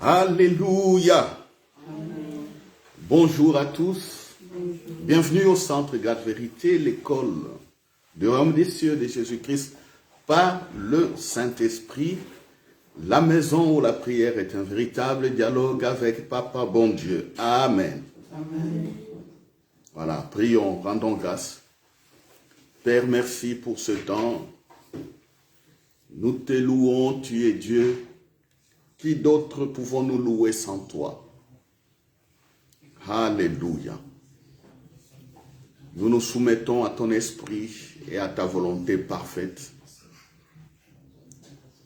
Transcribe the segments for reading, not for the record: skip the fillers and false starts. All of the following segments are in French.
Alléluia. Amen. Bonjour à tous. Bonjour. Bienvenue au Centre Garde Vérité, l'école de Royaume des cieux de Jésus-Christ par le Saint-Esprit. La maison où la prière est un véritable dialogue avec Papa bon Dieu. Amen. Amen. Voilà, prions, rendons grâce. Père, merci pour ce temps. Nous te louons, tu es Dieu. Qui d'autre pouvons-nous louer sans toi? Alléluia. Nous nous soumettons à ton esprit et à ta volonté parfaite.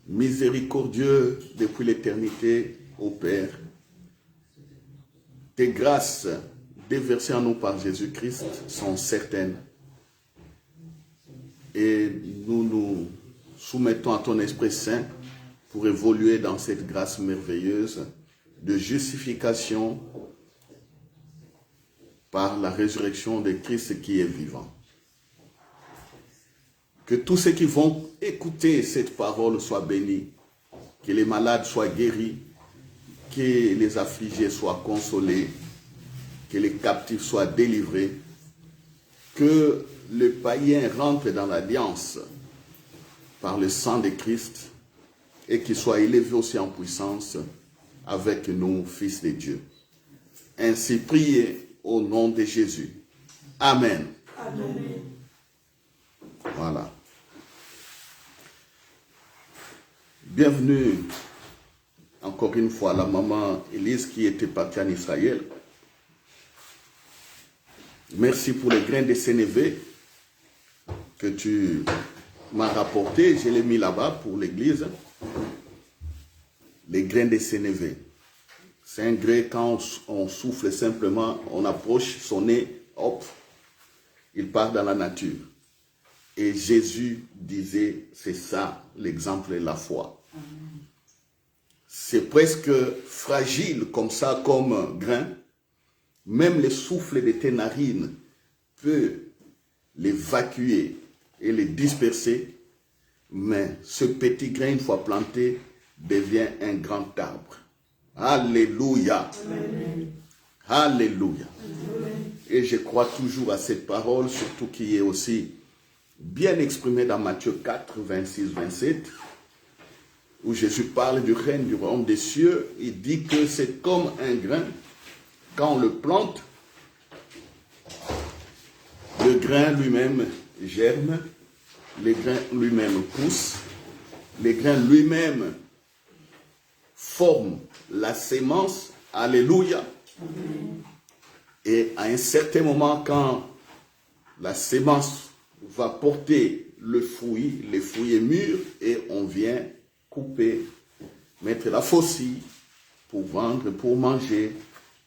Miséricordieux depuis l'éternité, ô Père, tes grâces déversées en nous par Jésus-Christ sont certaines. Et nous nous soumettons à ton Esprit Saint pour évoluer dans cette grâce merveilleuse de justification par la résurrection de Christ qui est vivant. Que tous ceux qui vont écouter cette parole soient bénis, que les malades soient guéris, que les affligés soient consolés, que les captifs soient délivrés, que le païen rentre dans l'alliance par le sang de Christ et qu'il soit élevé aussi en puissance avec nous, fils de Dieu. Ainsi priez au nom de Jésus. Amen. Amen. Voilà. Bienvenue encore une fois à la maman Élise qui était partie en Israël. Merci pour les grains de sénévé que tu m'as rapporté. Je l'ai mis là-bas pour l'église. Les grains de sénévé. C'est un grain, quand on souffle simplement, on approche son nez, hop, il part dans la nature. Et Jésus disait, c'est ça l'exemple de la foi. C'est presque fragile comme ça, comme un grain. Même le souffle de tes narines peut l'évacuer et le disperser. Mais ce petit grain, une fois planté, devient un grand arbre. Alléluia. Amen. Alléluia. Amen. Et je crois toujours à cette parole, surtout qui est aussi bien exprimée dans Matthieu 4, 26, 27, où Jésus parle du règne du royaume des cieux. Il dit que c'est comme un grain, quand on le plante, le grain lui-même germe, le grain lui-même pousse, le grain lui-même forme la sémence. Alléluia. Amen. Et à un certain moment, quand la sémence va porter le fruit est mûr et on vient couper, mettre la faucille pour vendre, pour manger,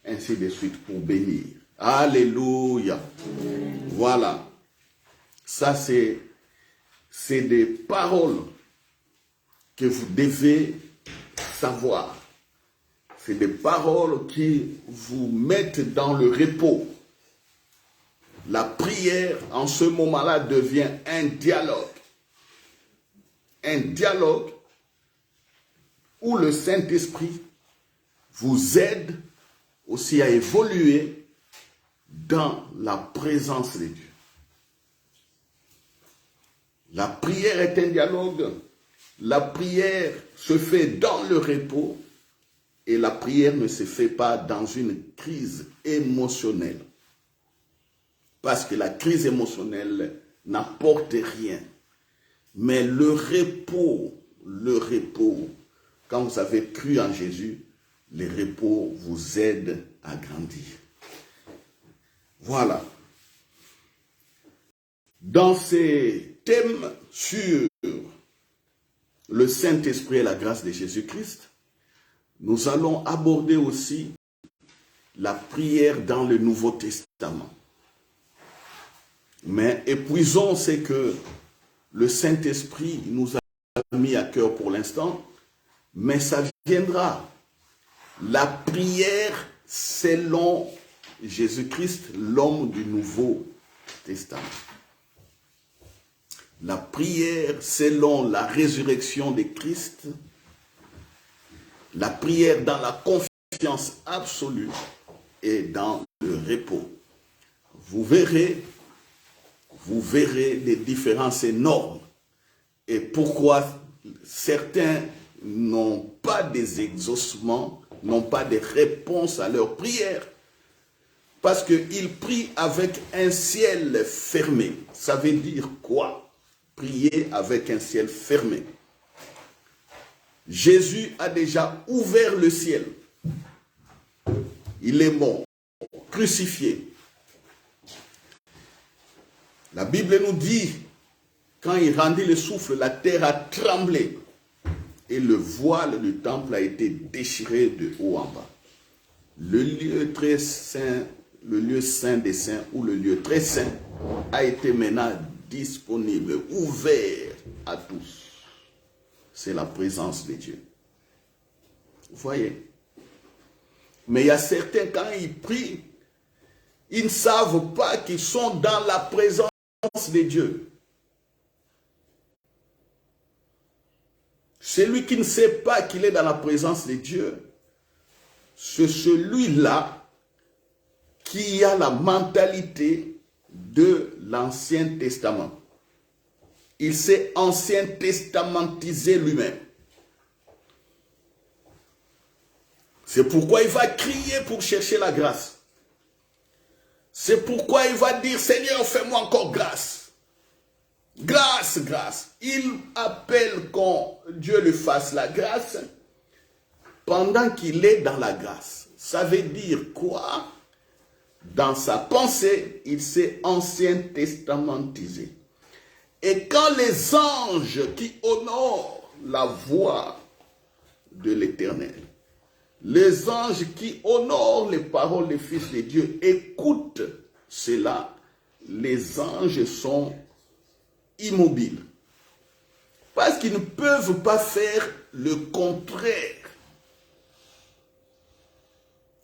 ainsi de suite, pour bénir. Alléluia. Amen. Voilà. Ça, c'est des paroles que vous devez savoir. C'est des paroles qui vous mettent dans le repos. La prière, en ce moment-là, devient un dialogue. Un dialogue où le Saint-Esprit vous aide aussi à évoluer dans la présence de Dieu. La prière est un dialogue. La prière se fait dans le repos et la prière ne se fait pas dans une crise émotionnelle. Parce que la crise émotionnelle n'apporte rien. Mais le repos, quand vous avez cru en Jésus, le repos vous aide à grandir. Voilà. Dans ces thèmes sur le Saint-Esprit et la grâce de Jésus-Christ, nous allons aborder aussi la prière dans le Nouveau Testament. Mais épuisons ce que le Saint-Esprit nous a mis à cœur pour l'instant, mais ça viendra. La prière selon Jésus-Christ, l'homme du Nouveau Testament. La prière selon la résurrection de Christ La prière dans la confiance absolue et dans le repos. Vous verrez des différences énormes. Et pourquoi certains n'ont pas des exaucements, n'ont pas des réponses à leurs prières. Parce qu'ils prient avec un ciel fermé. Ça veut dire quoi? Prier avec un ciel fermé. Jésus a déjà ouvert le ciel. Il est mort, crucifié. La Bible nous dit, quand il rendit le souffle, la terre a tremblé et le voile du temple a été déchiré de haut en bas. Le lieu très saint, le lieu saint des saints ou le lieu très saint a été maintenant disponible, ouvert à tous. C'est la présence de Dieu. Vous voyez? Mais il y a certains, quand ils prient, ils ne savent pas qu'ils sont dans la présence de Dieu. Celui qui ne sait pas qu'il est dans la présence de Dieu, c'est celui-là qui a la mentalité de l'Ancien Testament. Il s'est ancien testamentisé lui-même. C'est pourquoi il va crier pour chercher la grâce. C'est pourquoi il va dire, Seigneur, fais-moi encore grâce. Grâce, grâce. Il appelle qu'on Dieu lui fasse la grâce pendant qu'il est dans la grâce. Ça veut dire quoi? Dans sa pensée, il s'est ancien testamentisé. Et quand les anges qui honorent la voix de l'Éternel, les anges qui honorent les paroles des fils de Dieu, écoutent cela, les anges sont immobiles. Parce qu'ils ne peuvent pas faire le contraire.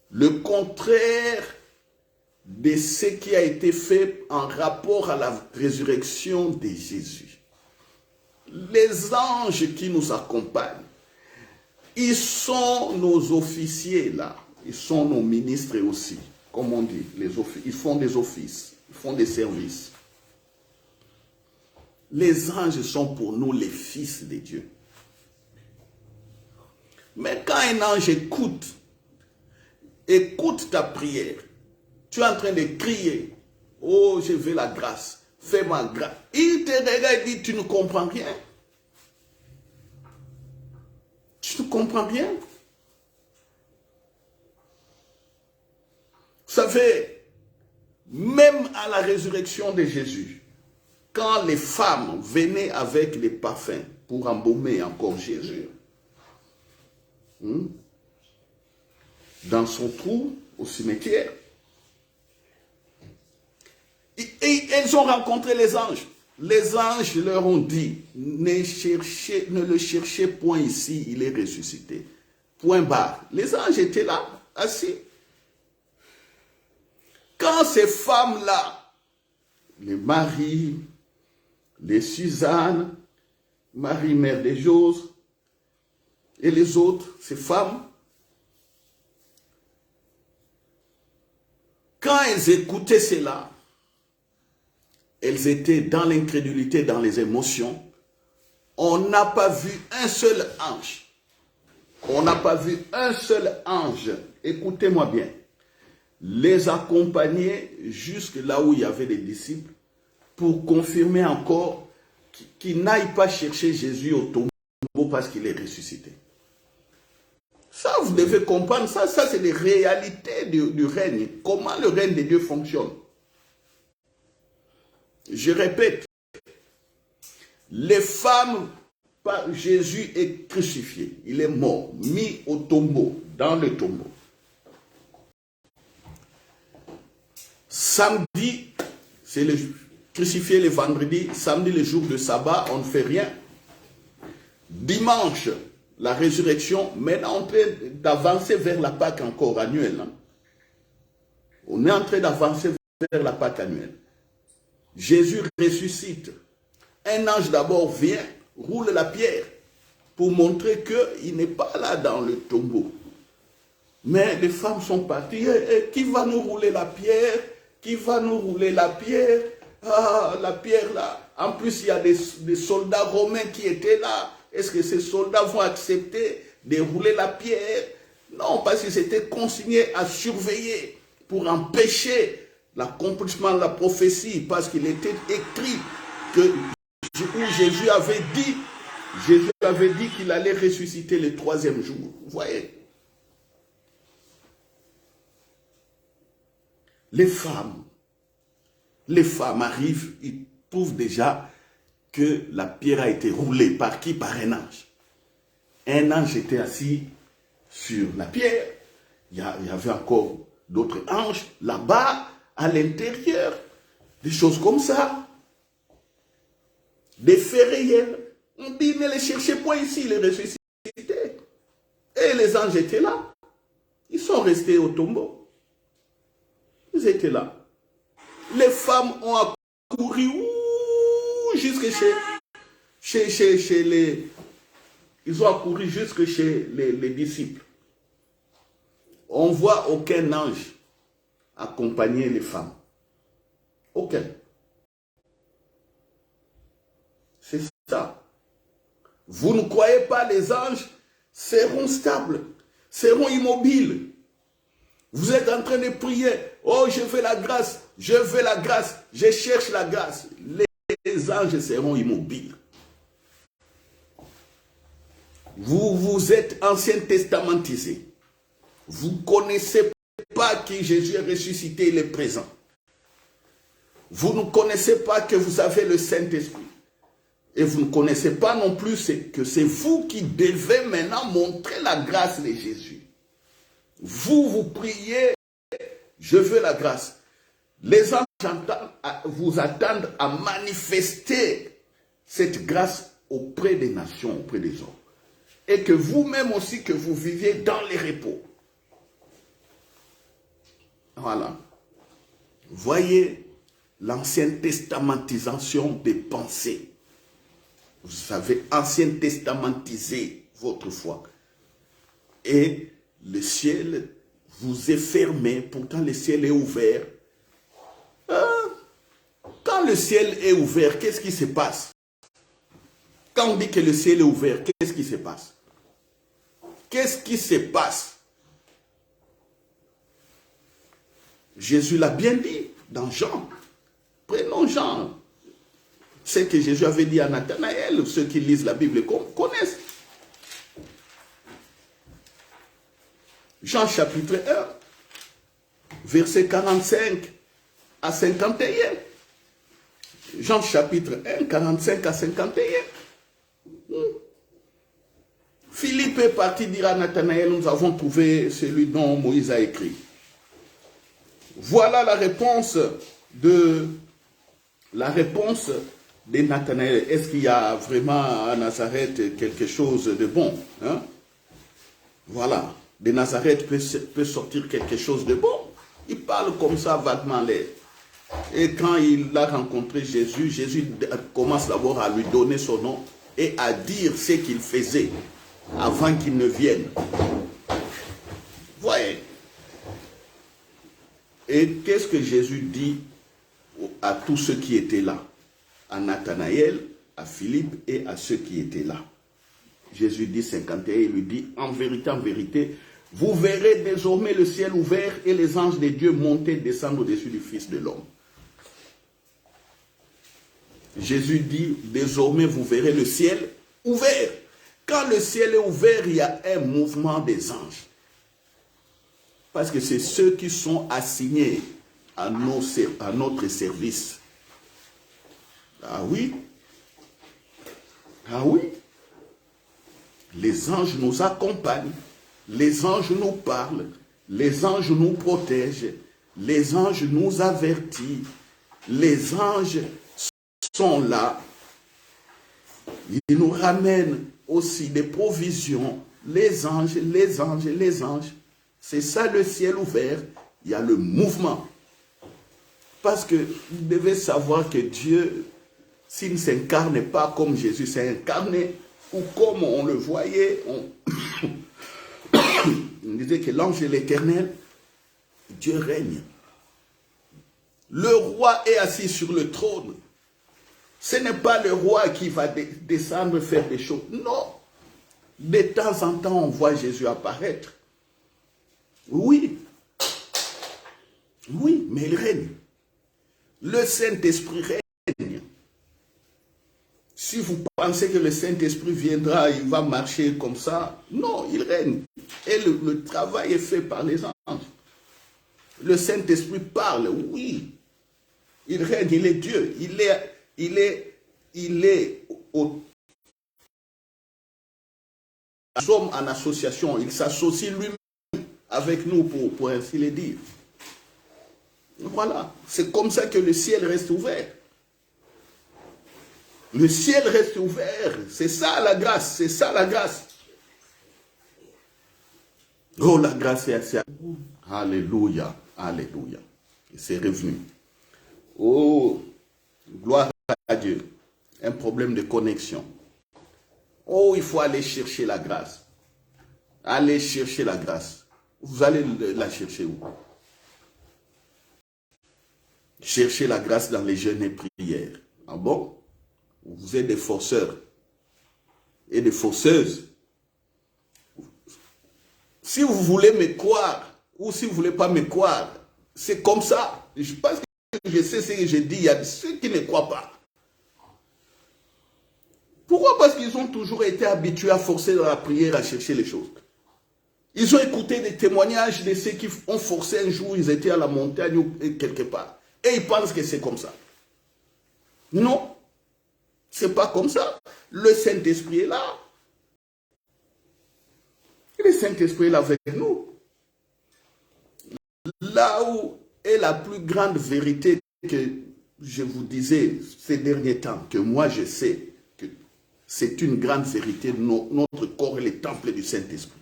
Le contraire de ce qui a été fait en rapport à la résurrection de Jésus. Les anges qui nous accompagnent, ils sont nos officiers là, ils sont nos ministres aussi, comme on dit, ils font des offices, ils font des services. Les anges sont pour nous les fils de Dieu. Mais quand un ange écoute ta prière, tu es en train de crier, oh je veux la grâce, fais-moi grâce. Il te regarde et dit, tu ne comprends rien. Tu ne comprends rien. Vous savez, même à la résurrection de Jésus, quand les femmes venaient avec les parfums pour embaumer encore Jésus, dans son trou au cimetière, et elles ont rencontré les anges. Les anges leur ont dit, ne le cherchez point ici, il est ressuscité. Point barre. Les anges étaient là, assis. Quand ces femmes-là, les Marie, les Suzanne, Marie, mère des Joses, et les autres, ces femmes, quand elles écoutaient cela, elles étaient dans l'incrédulité, dans les émotions. On n'a pas vu un seul ange. On n'a pas vu un seul ange. Écoutez-moi bien. Les accompagner jusque là où il y avait des disciples pour confirmer encore qu'ils n'aillent pas chercher Jésus au tombeau parce qu'il est ressuscité. Ça, vous devez comprendre. Ça c'est les réalités du règne. Comment le règne de Dieu fonctionne. Je répète, les femmes, Jésus est crucifié, il est mort, mis au tombeau, dans le tombeau. Samedi, c'est le crucifié le vendredi, samedi le jour de sabbat, on ne fait rien. Dimanche, la résurrection, maintenant on est en train d'avancer vers la Pâque encore annuelle. Hein? On est en train d'avancer vers la Pâque annuelle. Jésus ressuscite. Un ange d'abord vient, roule la pierre. pour montrer qu'il n'est pas là dans le tombeau. Mais les femmes sont parties. Et qui va nous rouler la pierre? Qui va nous rouler la pierre? Ah, la pierre là. En plus, il y a des soldats romains qui étaient là. Est-ce que ces soldats vont accepter de rouler la pierre? Non, parce qu'ils étaient consignés à surveiller pour empêcher l'accomplissement de la prophétie. Parce qu'il était écrit que Jésus avait dit qu'il allait ressusciter le 3e jour. Vous voyez? Les femmes arrivent, ils trouvent déjà que la pierre a été roulée. Par qui? Par un ange. Un ange était assis sur la pierre. Il y avait encore d'autres anges là-bas, à l'intérieur. Des choses comme ça. Des faits réels. On dit, ne les cherchez pas ici, les ressuscités. Et les anges étaient là. Ils sont restés au tombeau. Ils étaient là. Les femmes ont accouru jusque chez les... Ils ont accouru jusque chez les disciples. On ne voit aucun ange accompagner les femmes. Aucun. C'est ça. Vous ne croyez pas, les anges seront stables, seront immobiles. Vous êtes en train de prier. Oh, je veux la grâce, je veux la grâce, je cherche la grâce. Les anges seront immobiles. Vous êtes ancien testamentisé. Vous ne connaissez pas que Jésus est ressuscité, il est présent. Vous ne connaissez pas que vous avez le Saint-Esprit. Et vous ne connaissez pas non plus que c'est vous qui devez maintenant montrer la grâce de Jésus. Vous priez, je veux la grâce. Les anges vous attendent à manifester cette grâce auprès des nations, auprès des hommes. Et que vous-même aussi, que vous viviez dans les repos. Voilà. Voyez l'ancienne testamentisation des pensées. Vous avez ancien testamentiser votre foi. Et le ciel vous est fermé, pourtant le ciel est ouvert. Quand le ciel est ouvert, qu'est-ce qui se passe? Quand on dit que le ciel est ouvert, qu'est-ce qui se passe? Qu'est-ce qui se passe? Jésus l'a bien dit dans Jean. Prenons Jean. Ce que Jésus avait dit à Nathanaël, ceux qui lisent la Bible connaissent. Jean chapitre 1, verset 45 à 51. Jean chapitre 1, 45 à 51. Philippe est parti dire à Nathanaël, nous avons trouvé celui dont Moïse a écrit. Voilà la réponse de Nathanaël. Est-ce qu'il y a vraiment à Nazareth quelque chose de bon, hein? Voilà. De Nazareth peut sortir quelque chose de bon. Il parle comme ça vaguement l'air. Et quand il a rencontré Jésus, Jésus commence d'abord à lui donner son nom et à dire ce qu'il faisait avant qu'il ne vienne. Voyez. Et qu'est-ce que Jésus dit à tous ceux qui étaient là? À Nathanaël, à Philippe et à ceux qui étaient là. Jésus dit 51, il lui dit, en vérité, vous verrez désormais le ciel ouvert et les anges de Dieu monter et descendre au-dessus du Fils de l'homme. Jésus dit, désormais vous verrez le ciel ouvert. Quand le ciel est ouvert, il y a un mouvement des anges. Parce que c'est ceux qui sont assignés à notre service. Ah oui. Ah oui. Les anges nous accompagnent. Les anges nous parlent. Les anges nous protègent. Les anges nous avertissent. Les anges sont là. Ils nous ramènent aussi des provisions. Les anges, les anges, les anges. C'est ça le ciel ouvert. Il y a le mouvement. Parce que vous devez savoir que Dieu, s'il ne s'incarne pas comme Jésus s'est incarné, ou comme on le voyait, on disait que l'ange de l'Éternel, Dieu règne. Le roi est assis sur le trône. Ce n'est pas le roi qui va descendre faire des choses. Non. De temps en temps, on voit Jésus apparaître. Oui. Oui, mais il règne. Le Saint-Esprit règne. Si vous pensez que le Saint-Esprit viendra, il va marcher comme ça, non, il règne. Et le travail est fait par les anges. Le Saint-Esprit parle, oui. Il règne, il est Dieu. Il est au... Nous sommes en association, il s'associe lui-même avec nous pour ainsi le dire. Voilà, c'est comme ça que le ciel reste ouvert. Le ciel reste ouvert, c'est ça la grâce, c'est ça la grâce. Oh, la grâce est assez... Alléluia, alléluia. C'est revenu. Oh, gloire à Dieu. Un problème de connexion. Oh, il faut aller chercher la grâce. Allez chercher la grâce. Vous allez la chercher où? Cherchez la grâce dans les jeûnes et prières. Ah bon? Vous êtes des forceurs et des forceuses. Si vous voulez me croire ou si vous ne voulez pas me croire, c'est comme ça. Je pense que je sais ce que je dis. Il y a ceux qui ne croient pas. Pourquoi? Parce qu'ils ont toujours été habitués à forcer dans la prière à chercher les choses. Ils ont écouté des témoignages de ceux qui ont forcé un jour, ils étaient à la montagne ou quelque part. Et ils pensent que c'est comme ça. Non, c'est pas comme ça. Le Saint-Esprit est là. Le Saint-Esprit est là avec nous. Là où est la plus grande vérité que je vous disais ces derniers temps, que moi je sais que c'est une grande vérité, notre corps est le temple du Saint-Esprit.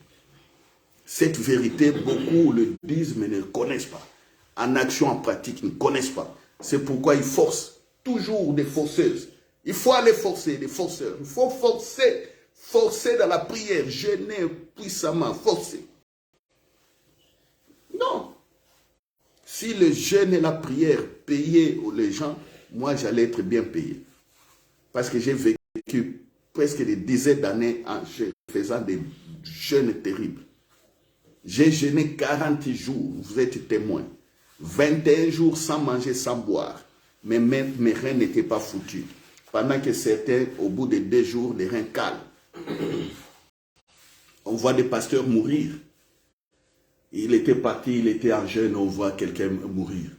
Cette vérité, beaucoup le disent mais ne le connaissent pas. En action, en pratique, ils ne connaissent pas. C'est pourquoi ils forcent toujours des forceuses. Il faut aller forcer, des forceurs. Il faut forcer dans la prière, jeûner puissamment, forcer. Non. Si le jeûne et la prière payaient les gens, moi j'allais être bien payé. Parce que j'ai vécu presque des dizaines d'années en faisant des jeûnes terribles. J'ai jeûné 40 jours, vous êtes témoins. 21 jours sans manger, sans boire. Mais même mes reins n'étaient pas foutus. Pendant que certains, au bout de 2 jours, les reins calent. On voit des pasteurs mourir. Il était parti, il était en jeûne, on voit quelqu'un mourir.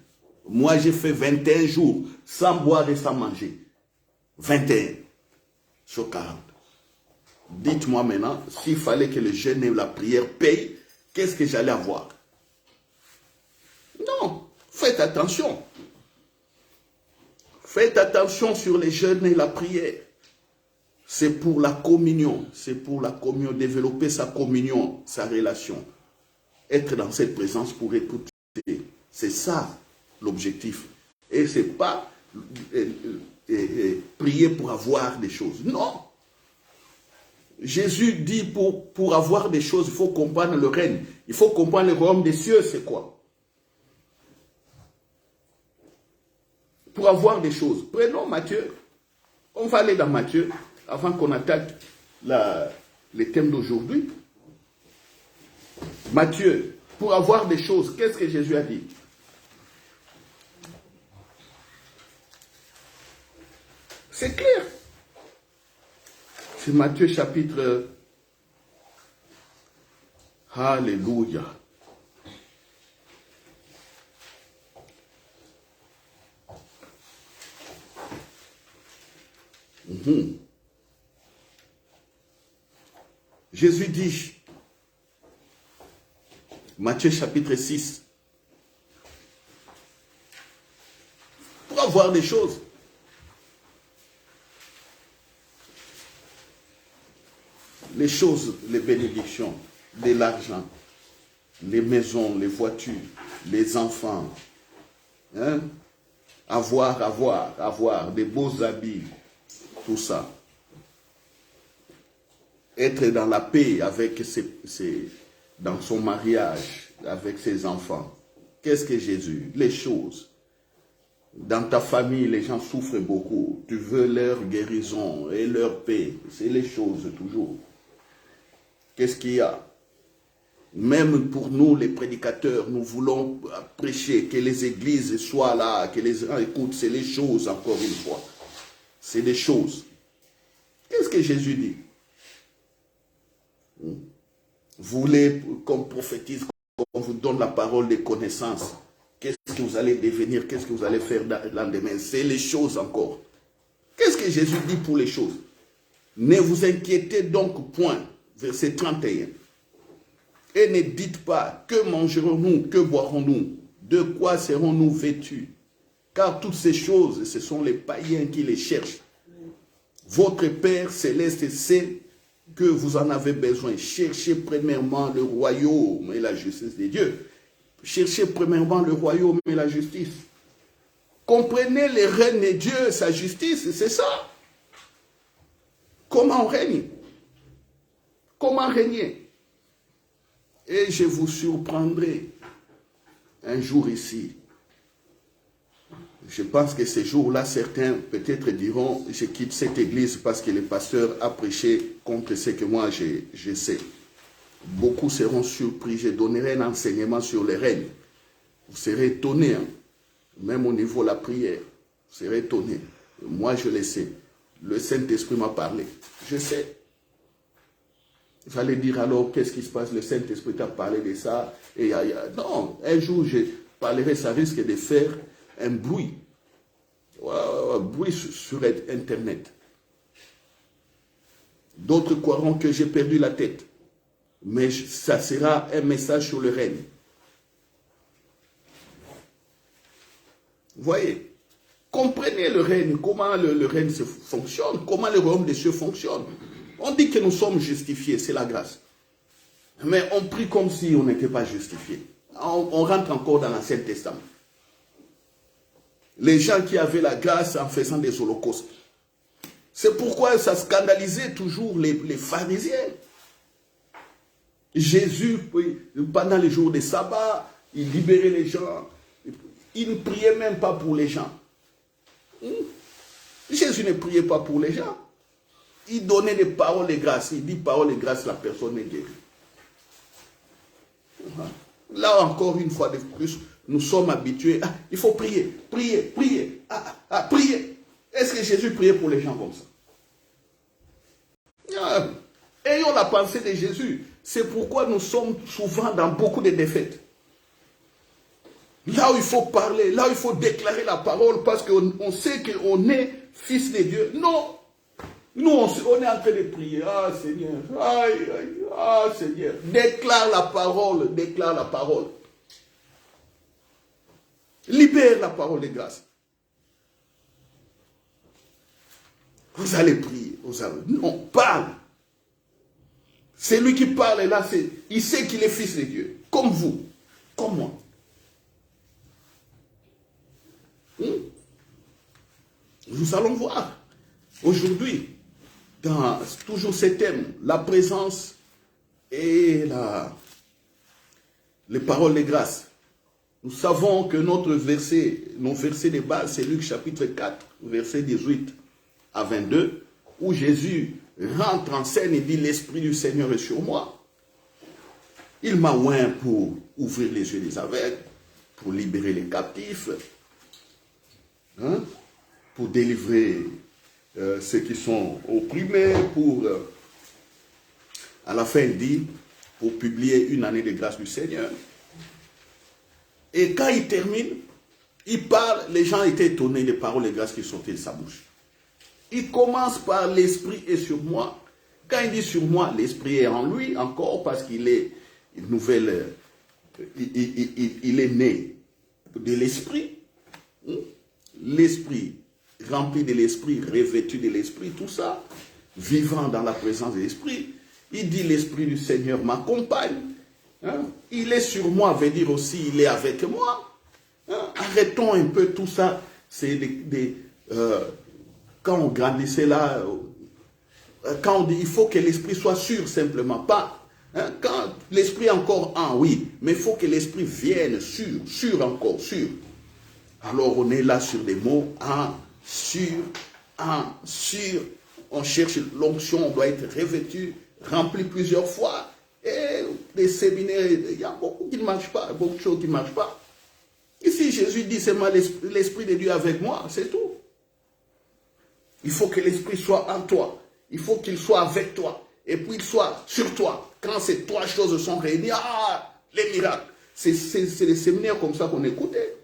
Moi, j'ai fait 21 jours sans boire et sans manger. 21 sur 40. Dites-moi maintenant, s'il fallait que le jeûne et la prière payent, qu'est-ce que j'allais avoir? Non, faites attention. Faites attention sur les jeûnes et la prière. C'est pour la communion. C'est pour la communion, développer sa communion, sa relation. Être dans cette présence pour écouter. C'est ça l'objectif. Et ce n'est pas prier pour avoir des choses. Non. Jésus dit pour avoir des choses, il faut comprendre le règne. Il faut comprendre le royaume des cieux, c'est quoi? Pour avoir des choses. Prenons Matthieu. On va aller dans Matthieu avant qu'on attaque les thèmes d'aujourd'hui. Matthieu, pour avoir des choses, qu'est-ce que Jésus a dit? C'est clair. C'est Matthieu chapitre... Alléluia. Jésus dit, Matthieu chapitre 6, pour avoir des choses, les choses, les bénédictions, de l'argent, les maisons, les voitures, les enfants, hein? Avoir, des beaux habits, tout ça. être dans la paix avec dans son mariage, avec ses enfants. Qu'est-ce que Jésus? Les choses. Dans ta famille, les gens souffrent beaucoup. Tu veux leur guérison et leur paix. C'est les choses toujours. Qu'est-ce qu'il y a? Même pour nous, les prédicateurs, nous voulons prêcher, que les églises soient là, que les gens écoutent. C'est les choses, encore une fois. C'est des choses. Qu'est-ce que Jésus dit? Vous voulez qu'on prophétise, qu'on vous donne la parole des connaissances. Qu'est-ce que vous allez devenir? Qu'est-ce que vous allez faire dans le lendemain? C'est les choses encore. Qu'est-ce que Jésus dit pour les choses? Ne vous inquiétez donc point. Verset 31. Et ne dites pas, que mangerons-nous, que boirons-nous, de quoi serons-nous vêtus? Car toutes ces choses, ce sont les païens qui les cherchent. Votre Père céleste sait que vous en avez besoin. Cherchez premièrement le royaume et la justice de Dieu. Cherchez premièrement le royaume et la justice. Comprenez le règne de Dieu, sa justice, c'est ça. Comment on règne? Comment régner? Et je vous surprendrai un jour ici. Je pense que ces jours-là, certains peut-être diront, je quitte cette église parce que le pasteur a prêché contre ce que moi je sais. Beaucoup seront surpris. Je donnerai un enseignement sur les règnes. Vous serez étonnés, hein? Même au niveau de la prière. Vous serez étonnés. Moi, je le sais. Le Saint-Esprit m'a parlé. Je sais. Vous allez dire alors, qu'est-ce qui se passe? Le Saint-Esprit t'a parlé de ça. Et, non, un jour, je parlerai, ça risque de faire un bruit. Un bruit sur Internet. D'autres croiront que j'ai perdu la tête. Mais ça sera un message sur le règne. Vous voyez? Comprenez le règne, comment le règne fonctionne, comment le royaume des cieux fonctionne. On dit que nous sommes justifiés, c'est la grâce. Mais on prie comme si on n'était pas justifiés. On rentre encore dans l'Ancien Testament. Les gens qui avaient la grâce en faisant des holocaustes. C'est pourquoi ça scandalisait toujours les pharisiens. Jésus, pendant les jours des sabbats, il libérait les gens. Il ne priait même pas pour les gens. Jésus ne priait pas pour les gens. Il donnait des paroles de grâce. Il dit paroles de grâce, la personne est guérie. Là encore une fois de plus, nous sommes habitués. Il faut prier, prier, prier, prier. Est-ce que Jésus priait pour les gens comme ça? Ayons la pensée de Jésus. C'est pourquoi nous sommes souvent dans beaucoup de défaites. Là où il faut parler, là où il faut déclarer la parole, parce qu'on sait qu'on est fils de Dieu. Non. Nous, on est en train de prier. Ah Seigneur, Seigneur. Déclare la parole, déclare la parole. Libère la parole de grâce. Vous allez prier. Non, parle. C'est lui qui parle et là, il sait qu'il est fils de Dieu. Comme vous, comme moi. Nous allons voir aujourd'hui, dans toujours ces thèmes, la présence et les paroles de grâce. Nous savons que nos versets de base, c'est Luc chapitre 4, verset 18 à 22, où Jésus rentre en scène et dit « L'Esprit du Seigneur est sur moi. Il m'a oint pour ouvrir les yeux des aveugles, pour libérer les captifs, pour délivrer ceux qui sont opprimés, à la fin il dit, pour publier une année de grâce du Seigneur. » Et quand il termine, il parle, les gens étaient étonnés des paroles de grâce qui sortaient de sa bouche. Il commence par « l'Esprit est sur moi ». Quand il dit sur moi, l'Esprit est en lui encore parce qu'il est une nouvelle, il est né de l'Esprit. L'Esprit, rempli de l'Esprit, revêtu de l'Esprit, tout ça, vivant dans la présence de l'Esprit. Il dit l'Esprit du Seigneur m'accompagne. Il est sur moi, veut dire aussi il est avec moi. Arrêtons un peu tout ça. C'est quand on grandissait là, quand on dit il faut que l'esprit soit sûr simplement, pas. Hein, quand l'esprit est encore en, oui, mais il faut que l'esprit vienne sûr encore, sûr. Alors on est là sur des mots en, sûr. On cherche l'onction, on doit être revêtu, rempli plusieurs fois. Et les séminaires, il y a beaucoup qui ne marchent pas, beaucoup de choses qui ne marchent pas. Ici, Jésus dit, c'est l'Esprit de Dieu avec moi, c'est tout. Il faut que l'Esprit soit en toi. Il faut qu'il soit avec toi. Et puis il soit sur toi. Quand ces trois choses sont réunies, les miracles. C'est les séminaires comme ça qu'on écoutait.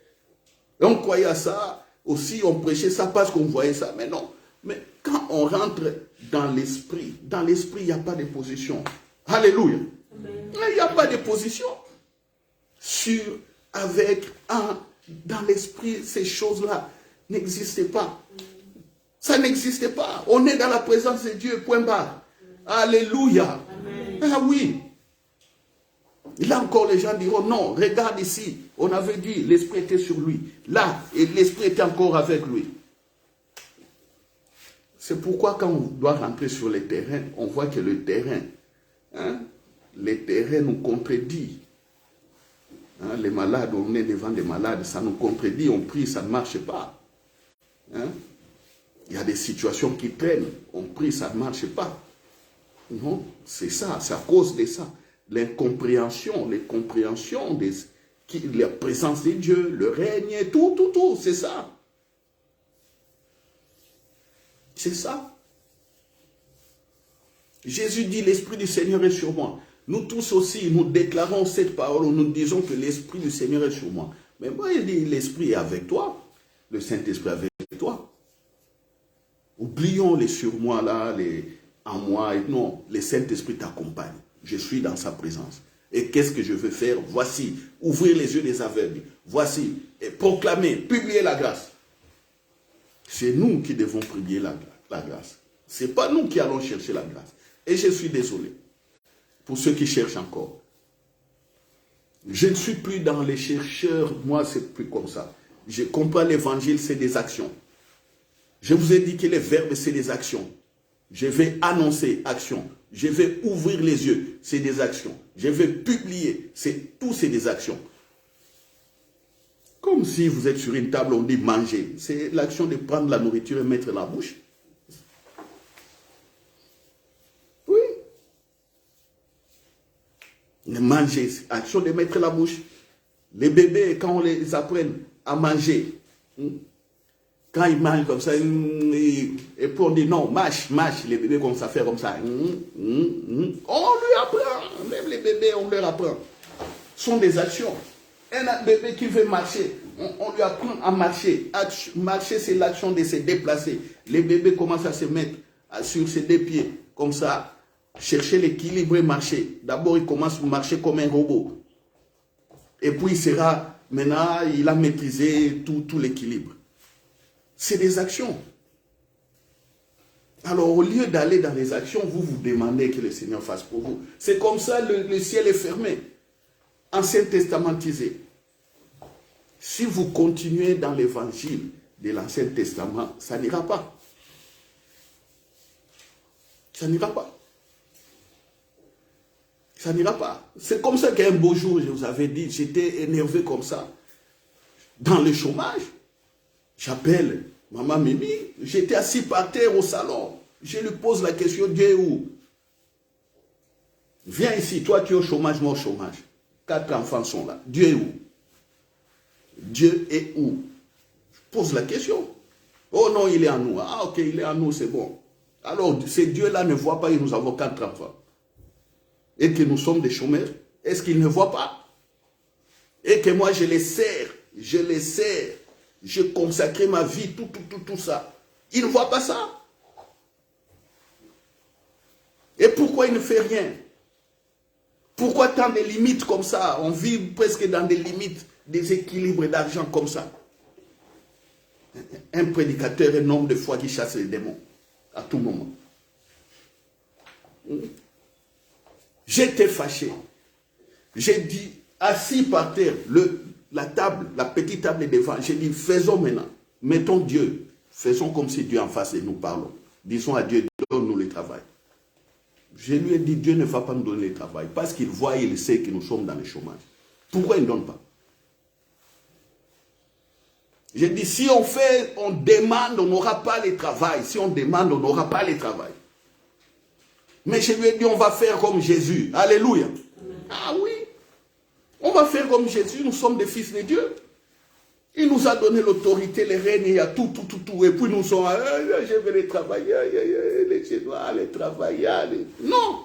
Et on croyait à ça aussi, on prêchait ça parce qu'on voyait ça. Mais non. Mais quand on rentre dans l'Esprit, il n'y a pas de position. Alléluia. Il n'y a pas de position. Sur, avec, en, dans l'Esprit, ces choses-là n'existaient pas. Ça n'existait pas. On est dans la présence de Dieu, point barre. Alléluia. Amen. Ah oui. Là encore, les gens diront, non, regarde ici. On avait dit, l'Esprit était sur lui. Là, et l'Esprit était encore avec lui. C'est pourquoi quand on doit rentrer sur le terrain, on voit que le terrain nous contredit. Hein, les malades, on est devant des malades, ça nous contredit, on prie, ça ne marche pas. Hein? Il y a des situations qui traînent, on prie, ça ne marche pas. Non, c'est ça, c'est à cause de ça. L'incompréhension, la présence de Dieu, le règne, tout, c'est ça. C'est ça. Jésus dit, l'Esprit du Seigneur est sur moi. Nous tous aussi, nous déclarons cette parole, nous disons que l'Esprit du Seigneur est sur moi. Mais moi, il dit, l'Esprit est avec toi. Le Saint-Esprit est avec toi. Oublions les sur moi là, les en moi. Non, le Saint-Esprit t'accompagne. Je suis dans sa présence. Et qu'est-ce que je veux faire? Voici, ouvrir les yeux des aveugles. Voici, et proclamer, publier la grâce. C'est nous qui devons publier la grâce. Ce n'est pas nous qui allons chercher la grâce. Et je suis désolé pour ceux qui cherchent encore. Je ne suis plus dans les chercheurs. Moi, c'est plus comme ça. Je comprends l'évangile, c'est des actions. Je vous ai dit que les verbes, c'est des actions. Je vais annoncer, action. Je vais ouvrir les yeux, c'est des actions. Je vais publier, tout c'est des actions. Comme si vous êtes sur une table, on dit manger. C'est l'action de prendre la nourriture et mettre dans la bouche. Oui. Manger, c'est l'action de mettre la bouche. Les bébés, quand on les apprend à manger, quand ils mangent comme ça, et puis on dit non, mâche, les bébés commencent à faire comme ça. On lui apprend, même les bébés, on leur apprend. Ce sont des actions. Un bébé qui veut marcher, on lui apprend à marcher. Marcher, c'est l'action de se déplacer. Les bébés commencent à se mettre sur ses deux pieds, comme ça, chercher l'équilibre et marcher. D'abord, il commence à marcher comme un robot. Et puis, maintenant, il a maîtrisé tout l'équilibre. C'est des actions. Alors, au lieu d'aller dans les actions, vous vous demandez que le Seigneur fasse pour vous. C'est comme ça, le ciel est fermé. Ancien testamentisé. Si vous continuez dans l'évangile de l'Ancien Testament, ça n'ira pas. Ça n'ira pas. Ça n'ira pas. C'est comme ça qu'un beau jour, je vous avais dit, j'étais énervé comme ça. Dans le chômage, j'appelle Maman Mimi, j'étais assis par terre au salon. Je lui pose la question, Dieu est où? Viens ici, toi tu es au chômage, moi au chômage. 4 enfants sont là. Dieu est où? Dieu est où? Je pose la question. Oh non, il est en nous. Ah ok, il est en nous, c'est bon. Alors, ces dieux-là ne voient pas que nous avons 4 enfants. Et que nous sommes des chômeurs. Est-ce qu'ils ne voient pas? Et que moi je les sers. Je consacre ma vie, tout ça. Il ne voit pas ça. Et pourquoi il ne fait rien? Pourquoi tant de limites comme ça? On vit presque dans des limites, des équilibres d'argent comme ça. Un prédicateur, un homme de foi qui chasse les démons à tout moment. J'étais fâché. J'ai dit, assis par terre, la table, la petite table devant, j'ai dit, faisons maintenant. Mettons Dieu. Faisons comme si Dieu en face de nous parlons. Disons à Dieu, donne-nous le travail. Je lui ai dit, Dieu ne va pas nous donner le travail. Parce qu'il voit et il sait que nous sommes dans le chômage. Pourquoi il ne donne pas? J'ai dit, si on fait, on demande, on n'aura pas le travail. Si on demande, on n'aura pas le travail. Mais je lui ai dit, on va faire comme Jésus. Alléluia. Ah oui. On va faire comme Jésus. Nous sommes des fils de Dieu. Il nous a donné l'autorité, les règnes, il y a tout. Et puis nous sommes, je vais les travailler, les Génois, les travailleurs. Non.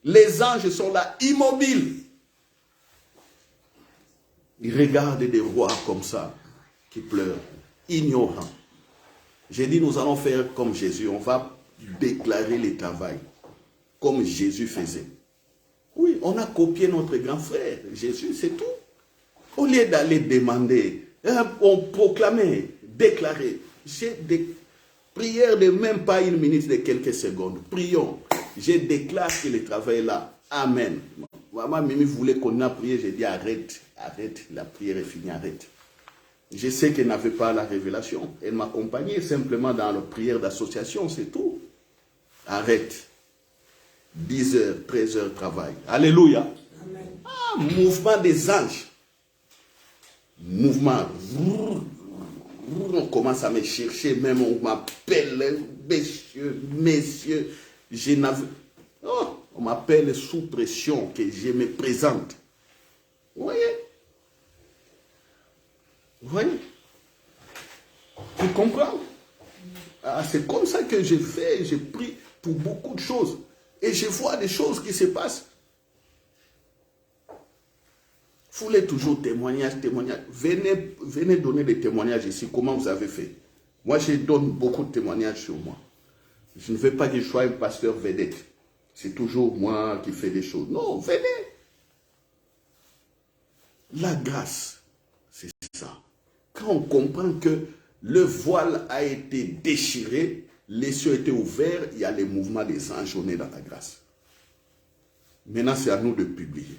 Les anges sont là, immobiles. Ils regardent des rois comme ça, qui pleurent, ignorants. J'ai dit, nous allons faire comme Jésus. On va déclarer le travail, comme Jésus faisait. Oui, on a copié notre grand frère, Jésus, c'est tout. Au lieu d'aller demander, on proclamait, déclarait. J'ai des prières de même pas une minute, de quelques secondes. Prions. Je déclare que le travail est là. Amen. Maman Mimi voulait qu'on a prié. J'ai dit arrête, arrête. La prière est finie, arrête. Je sais qu'elle n'avait pas la révélation. Elle m'accompagnait simplement dans la prière d'association, c'est tout. Arrête. 10 heures, 13 heures de travail. Alléluia. Amen. Ah, mouvement des anges. Mouvement. On commence à me chercher, même on m'appelle, messieurs, on m'appelle sous pression que je me présente. Vous voyez? Vous voyez? Tu comprends? Ah, c'est comme ça que je fais, je prie pour beaucoup de choses. Et je vois des choses qui se passent. Vous voulez toujours témoignage. Venez donner des témoignages ici. Comment vous avez fait? Moi, je donne beaucoup de témoignages sur moi. Je ne veux pas que je sois un pasteur vedette. C'est toujours moi qui fais des choses. Non, venez. La grâce, c'est ça. Quand on comprend que le voile a été déchiré, les cieux étaient ouverts, il y a les mouvements des anges, on est dans la grâce. Maintenant, c'est à nous de publier.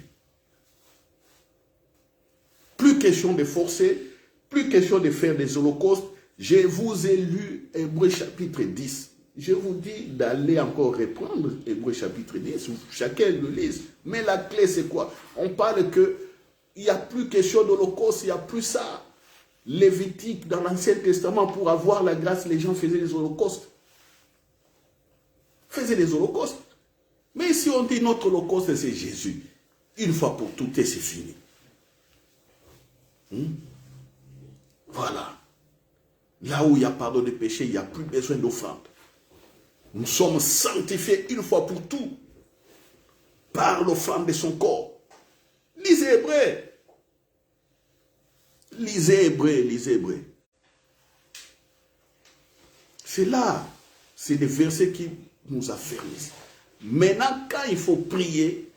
Plus question de forcer, plus question de faire des holocaustes. Je vous ai lu Hébreux chapitre 10. Je vous dis d'aller encore reprendre Hébreux chapitre 10. Chacun le lise. Mais la clé, c'est quoi? On parle qu'il n'y a plus question d'holocauste, il n'y a plus ça. Lévitique, dans l'Ancien Testament, pour avoir la grâce, les gens faisaient des holocaustes. Faisaient des holocaustes. Mais si on dit notre holocauste, c'est Jésus. Une fois pour toutes, et c'est fini. Voilà. Là où il y a pardon de péché, il n'y a plus besoin d'offrande. Nous sommes sanctifiés une fois pour tout par l'offrande de son corps. Lisez Hébreux. Lisez Hébreux, lisez Hébreux. C'est là, c'est des versets qui nous affermissent. Maintenant, quand il faut prier,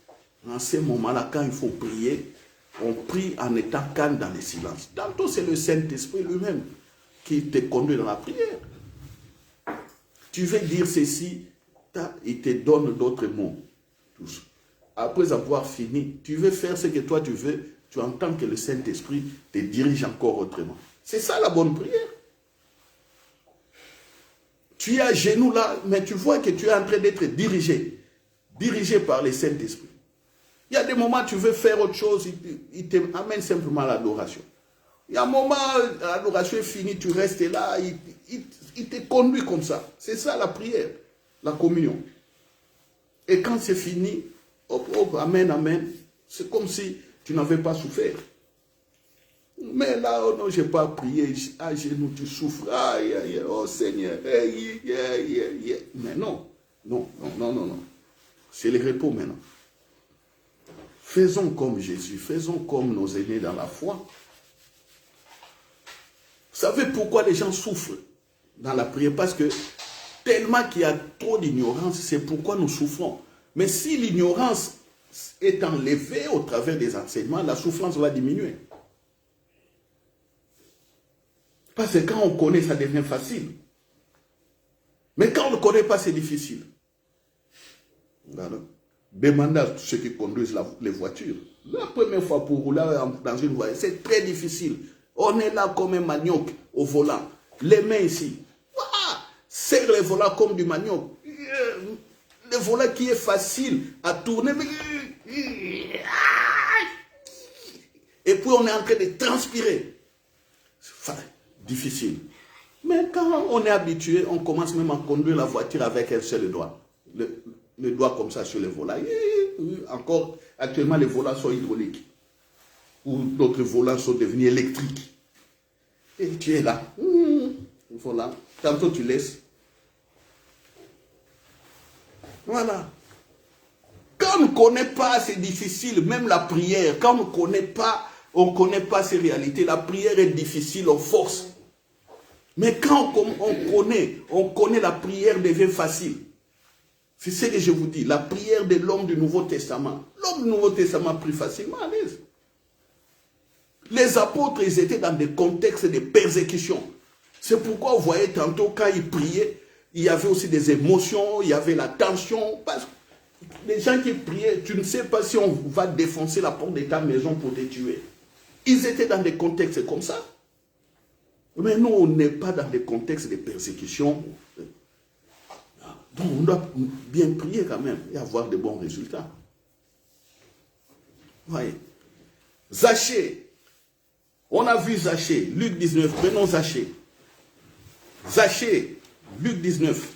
en ce moment-là, quand il faut prier, on prie en étant calme dans le silence. Tantôt, c'est le Saint-Esprit lui-même qui te conduit dans la prière. Tu veux dire ceci, il te donne d'autres mots. Après avoir fini, tu veux faire ce que toi tu veux, tu entends que le Saint-Esprit te dirige encore autrement. C'est ça la bonne prière. Tu es à genoux là, mais tu vois que tu es en train d'être dirigé. Dirigé par le Saint-Esprit. Il y a des moments où tu veux faire autre chose, il t'amène simplement à l'adoration. Il y a un moment, l'adoration est finie, tu restes là, il te conduit comme ça. C'est ça la prière, la communion. Et quand c'est fini, hop, hop, amen, amen, c'est comme si tu n'avais pas souffert. Mais là, oh non, je n'ai pas prié, à genoux, tu souffres, aïe, aïe, oh Seigneur, aïe, aïe, aïe. Mais non, non, non, non, non, non. C'est le repos maintenant. Faisons comme Jésus, faisons comme nos aînés dans la foi. Vous savez pourquoi les gens souffrent dans la prière? Parce que tellement qu'il y a trop d'ignorance, c'est pourquoi nous souffrons. Mais si l'ignorance est enlevée au travers des enseignements, la souffrance va diminuer. Parce que quand on connaît, ça devient facile. Mais quand on ne connaît pas, c'est difficile. Voilà. Demandez à tous ceux qui conduisent les voitures. La première fois pour rouler dans une voiture, c'est très difficile. On est là comme un manioc au volant. Les mains ici. Serre les volants comme du manioc. Le volant qui est facile à tourner. Et puis on est en train de transpirer. Enfin, difficile. Mais quand on est habitué, on commence même à conduire la voiture avec un seul doigt. Le doigt comme ça sur le volant. Encore, actuellement, les volants sont hydrauliques. Ou d'autres volants sont devenus électriques. Et tu es là. Voilà. Tantôt tu laisses. Voilà. Quand on ne connaît pas, c'est difficile. Même la prière, quand on ne connaît pas ces réalités, la prière est difficile, on force. Mais quand on connaît, la prière devient facile. C'est ce que je vous dis. La prière de l'homme du Nouveau Testament. L'homme du Nouveau Testament prie facilement à l'aise. Les apôtres, ils étaient dans des contextes de persécution. C'est pourquoi vous voyez tantôt, quand ils priaient, il y avait aussi des émotions, il y avait la tension. Parce que les gens qui priaient, tu ne sais pas si on va défoncer la porte de ta maison pour te tuer. Ils étaient dans des contextes comme ça. Mais nous, on n'est pas dans des contextes de persécution. Donc, on doit bien prier quand même et avoir de bons résultats. Voyez. Zachée. On a vu Zachée, Luc 19. Prenons Zachée. Zachée, Luc 19.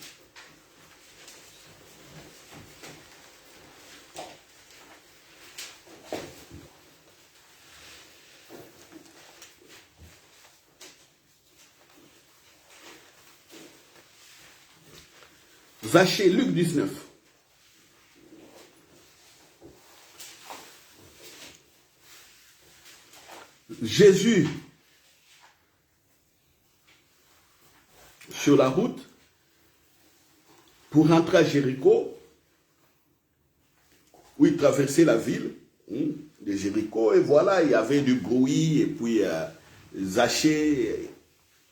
Zachée, Luc 19. Jésus, sur la route, pour rentrer à Jéricho, où il traversait la ville de Jéricho, et voilà, il y avait du bruit, et puis Zachée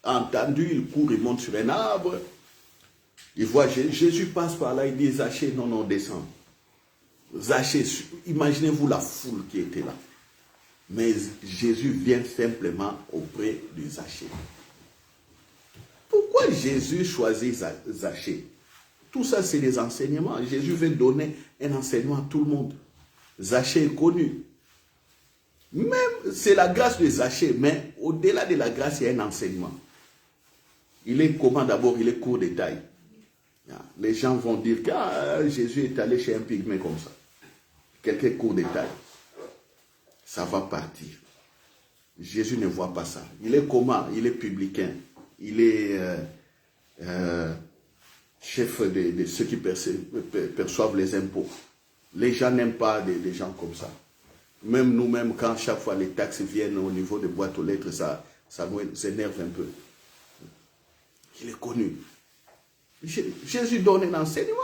a entendu, il court, il monte sur un arbre, il voit Jésus passe par là, il dit Zachée, non, descend. Zachée, imaginez-vous la foule qui était là. Mais Jésus vient simplement auprès de Zachée. Pourquoi Jésus choisit Zachée? Tout ça, c'est des enseignements. Jésus veut donner un enseignement à tout le monde. Zachée est connu. Même, c'est la grâce de Zachée, mais au-delà de la grâce, il y a un enseignement. Il est comment d'abord? Il est court de taille. Les gens vont dire que Jésus est allé chez un pygmée comme ça. Quelqu'un court de taille. Ça va partir. Jésus ne voit pas ça. Il est comment? Il est publicain. Il est chef de ceux qui perçoivent les impôts. Les gens n'aiment pas des gens comme ça. Même nous-mêmes, quand chaque fois les taxes viennent au niveau des boîtes aux lettres, ça nous énerve un peu. Il est connu. Jésus donne un enseignement.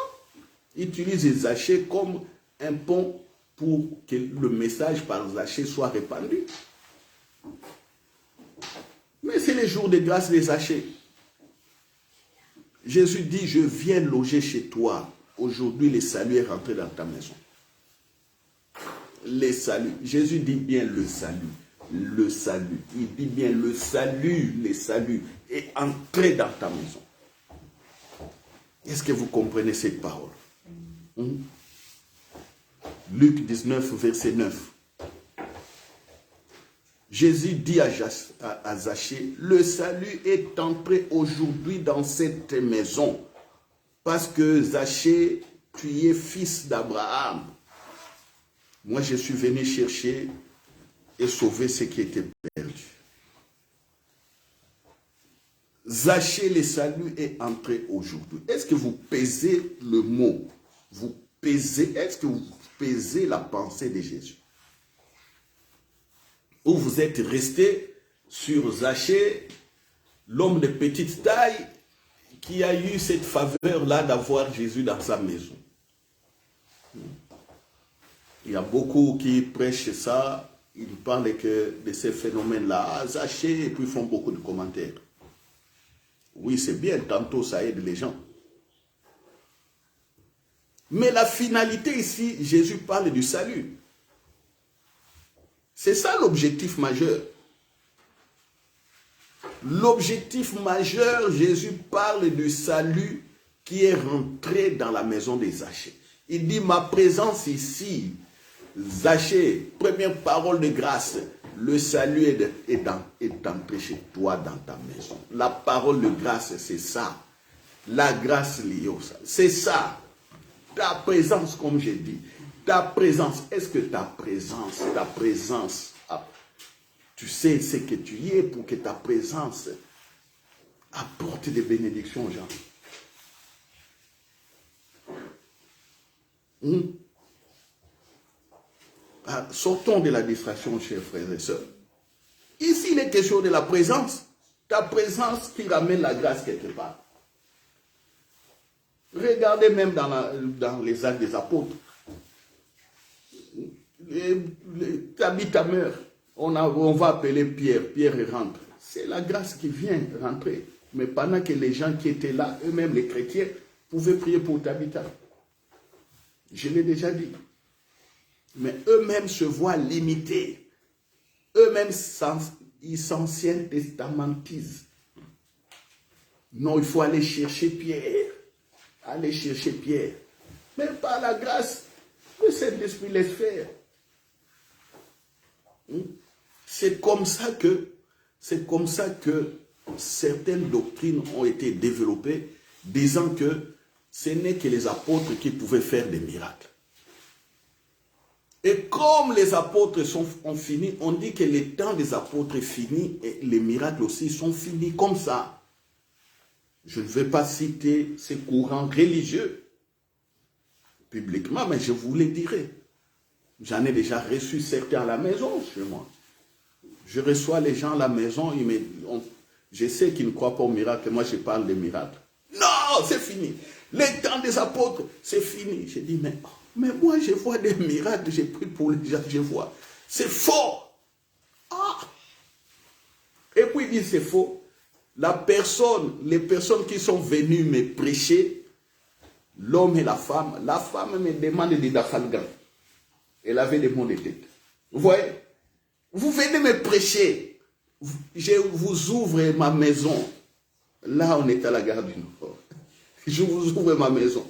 Il utilise Zachée comme un pont pour que le message par Zachée soit répandu. Mais c'est les jours de grâce des Zachée. Jésus dit, je viens loger chez toi. Aujourd'hui, le salut est rentré dans ta maison. Le salut. Jésus dit bien le salut. Le salut. Il dit bien le salut est entré dans ta maison. Est-ce que vous comprenez cette parole? Luc 19, verset 9. Jésus dit à Zachée, le salut est entré aujourd'hui dans cette maison, parce que Zachée, tu es fils d'Abraham. Moi, je suis venu chercher et sauver ce qui était perdu. Zachée, le salut est entré aujourd'hui. Est-ce que vous pesez le mot? Est-ce que vous pesez la pensée de Jésus? Ou vous êtes resté sur Zachée, l'homme de petite taille, qui a eu cette faveur-là d'avoir Jésus dans sa maison. Il y a beaucoup qui prêchent ça, ils parlent de ces phénomènes-là, Zachée, et puis ils font beaucoup de commentaires. Oui, c'est bien, tantôt ça aide les gens. Mais la finalité ici, Jésus parle du salut. C'est ça l'objectif majeur. L'objectif majeur, Jésus parle du salut qui est rentré dans la maison des Zachée. Il dit, ma présence ici, Zachée, première parole de grâce, le salut est entré chez toi dans ta maison. La parole de grâce, c'est ça. La grâce liée au salut. C'est ça. Ta présence, comme j'ai dit. Ta présence. Est-ce que ta présence, tu sais ce que tu y es pour que ta présence apporte des bénédictions aux gens. Sortons de la distraction, chers frères et sœurs. Ici, il est question de la présence. Ta présence qui ramène la grâce quelque part. Regardez même dans les actes des apôtres. Tabitha meurt. On va appeler Pierre. Pierre rentre. C'est la grâce qui vient rentrer. Mais pendant que les gens qui étaient là, eux-mêmes les chrétiens, pouvaient prier pour Tabitha. Je l'ai déjà dit. Mais eux-mêmes se voient limités. Eux-mêmes, ils s'anciens testamentisent. Non, il faut aller chercher Pierre. Aller chercher Pierre. Mais par la grâce, le Saint-Esprit laisse faire. C'est comme ça que certaines doctrines ont été développées, disant que ce n'est que les apôtres qui pouvaient faire des miracles. Et comme les apôtres ont fini, on dit que le temps des apôtres est fini et les miracles aussi sont finis comme ça. Je ne vais pas citer ces courants religieux publiquement, mais je vous les dirai. J'en ai déjà reçu certains à la maison chez moi. Je reçois les gens à la maison, je sais qu'ils ne croient pas au miracle, moi je parle des miracles. Non, c'est fini. Les temps des apôtres, c'est fini. Je dis, mais moi je vois des miracles, j'ai pris pour les gens, je vois. C'est faux. Ah. Et puis il dit, c'est faux. Les personnes qui sont venues me prêcher, l'homme et la femme me demande de Dafalgan. Elle avait des maux de tête. Vous voyez? Vous venez me prêcher. Je vous ouvre ma maison. Là, on est à la gare du Nord. Je vous ouvre ma maison.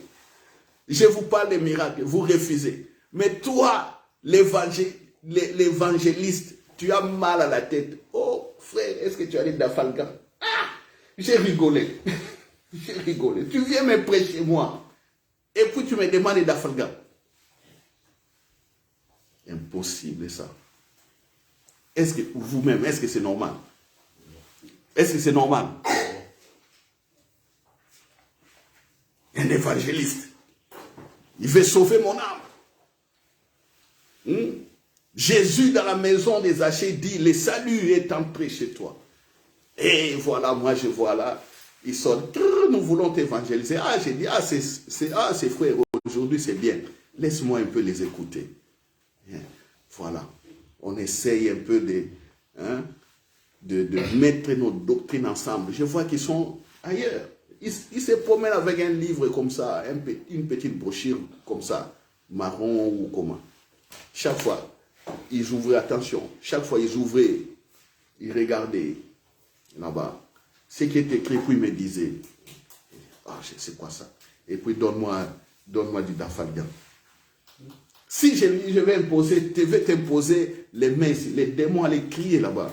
Je vous parle des miracles. Vous refusez. Mais toi, l'évangéliste, tu as mal à la tête. Oh, frère, est-ce que tu as dit Dafalgan? Ah, j'ai rigolé. J'ai rigolé. Tu viens me prêcher, moi. Et puis tu me demandes Dafalgan. Impossible, ça. Est-ce que vous-même, est-ce que c'est normal? Est-ce que c'est normal? Un évangéliste, il veut sauver mon âme. Jésus, dans la maison des Zachée, dit, le salut est entré chez toi. Et voilà, moi je vois là, ils sont, nous voulons t'évangéliser. Ah, j'ai dit, ces frères, aujourd'hui c'est bien. Laisse-moi un peu les écouter. Voilà. On essaye un peu de mettre nos doctrines ensemble. Je vois qu'ils sont ailleurs. Ils se promènent avec un livre comme ça, une petite brochure comme ça, marron ou comment. Chaque fois, ils ouvraient, attention, chaque fois ils ouvraient, ils regardaient là-bas. Ce qui est écrit, puis ils me disaient, ah, c'est quoi ça? Et puis donne-moi du Dafalgan. Si je vais t'imposer les mains, les démons allaient crier là-bas.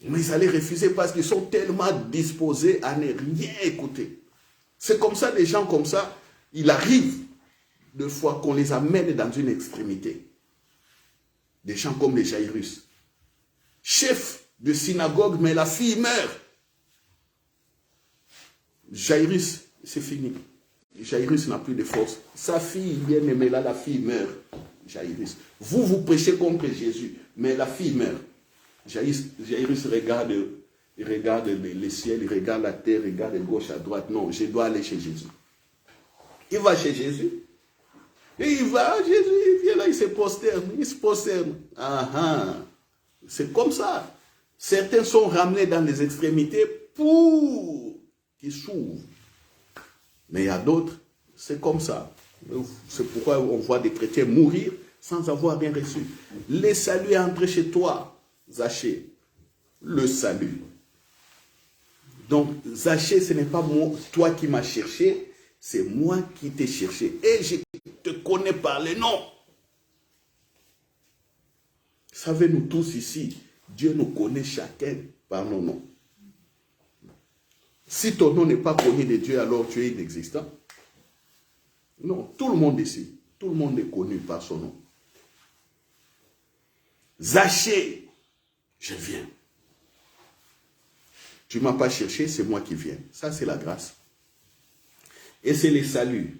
Mais ils allaient refuser parce qu'ils sont tellement disposés à ne rien écouter. C'est comme ça, des gens comme ça, il arrive de fois qu'on les amène dans une extrémité. Des gens comme les Jairus. Chef de synagogue, mais la fille meurt. Jairus, c'est fini. Jairus n'a plus de force. Sa fille bien-aimée, là, la fille meurt. Jairus. Vous prêchez contre Jésus, mais la fille meurt. Jairus regarde le ciel, il regarde la terre, il regarde de gauche à droite. Non, je dois aller chez Jésus. Il va chez Jésus. Et il va, Jésus, il vient là, il se prosterne. C'est comme ça. Certains sont ramenés dans les extrémités pour qu'ils s'ouvrent. Mais il y a d'autres, c'est comme ça. C'est pourquoi on voit des chrétiens mourir sans avoir rien reçu. Le salut est entré chez toi, Zachée. Le salut. Donc, Zachée, ce n'est pas moi, toi qui m'as cherché, c'est moi qui t'ai cherché. Et je te connais par le nom. Savez-nous tous ici, Dieu nous connaît chacun par nos noms. Si ton nom n'est pas connu de Dieu, alors tu es inexistant. Non, tout le monde ici, tout le monde est connu par son nom. Zachée, je viens. Tu ne m'as pas cherché, c'est moi qui viens. Ça, c'est la grâce. Et c'est le salut.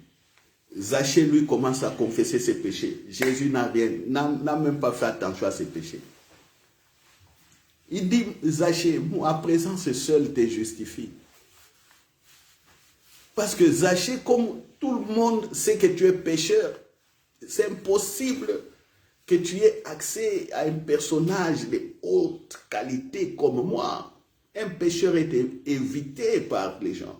Zachée, lui, commence à confesser ses péchés. Jésus n'a même pas fait attention à ses péchés. Il dit, Zachée, à présent, ce seul te justifie. Parce que Zachée, comme tout le monde sait que tu es pécheur, c'est impossible que tu aies accès à un personnage de haute qualité comme moi. Un pécheur est évité par les gens.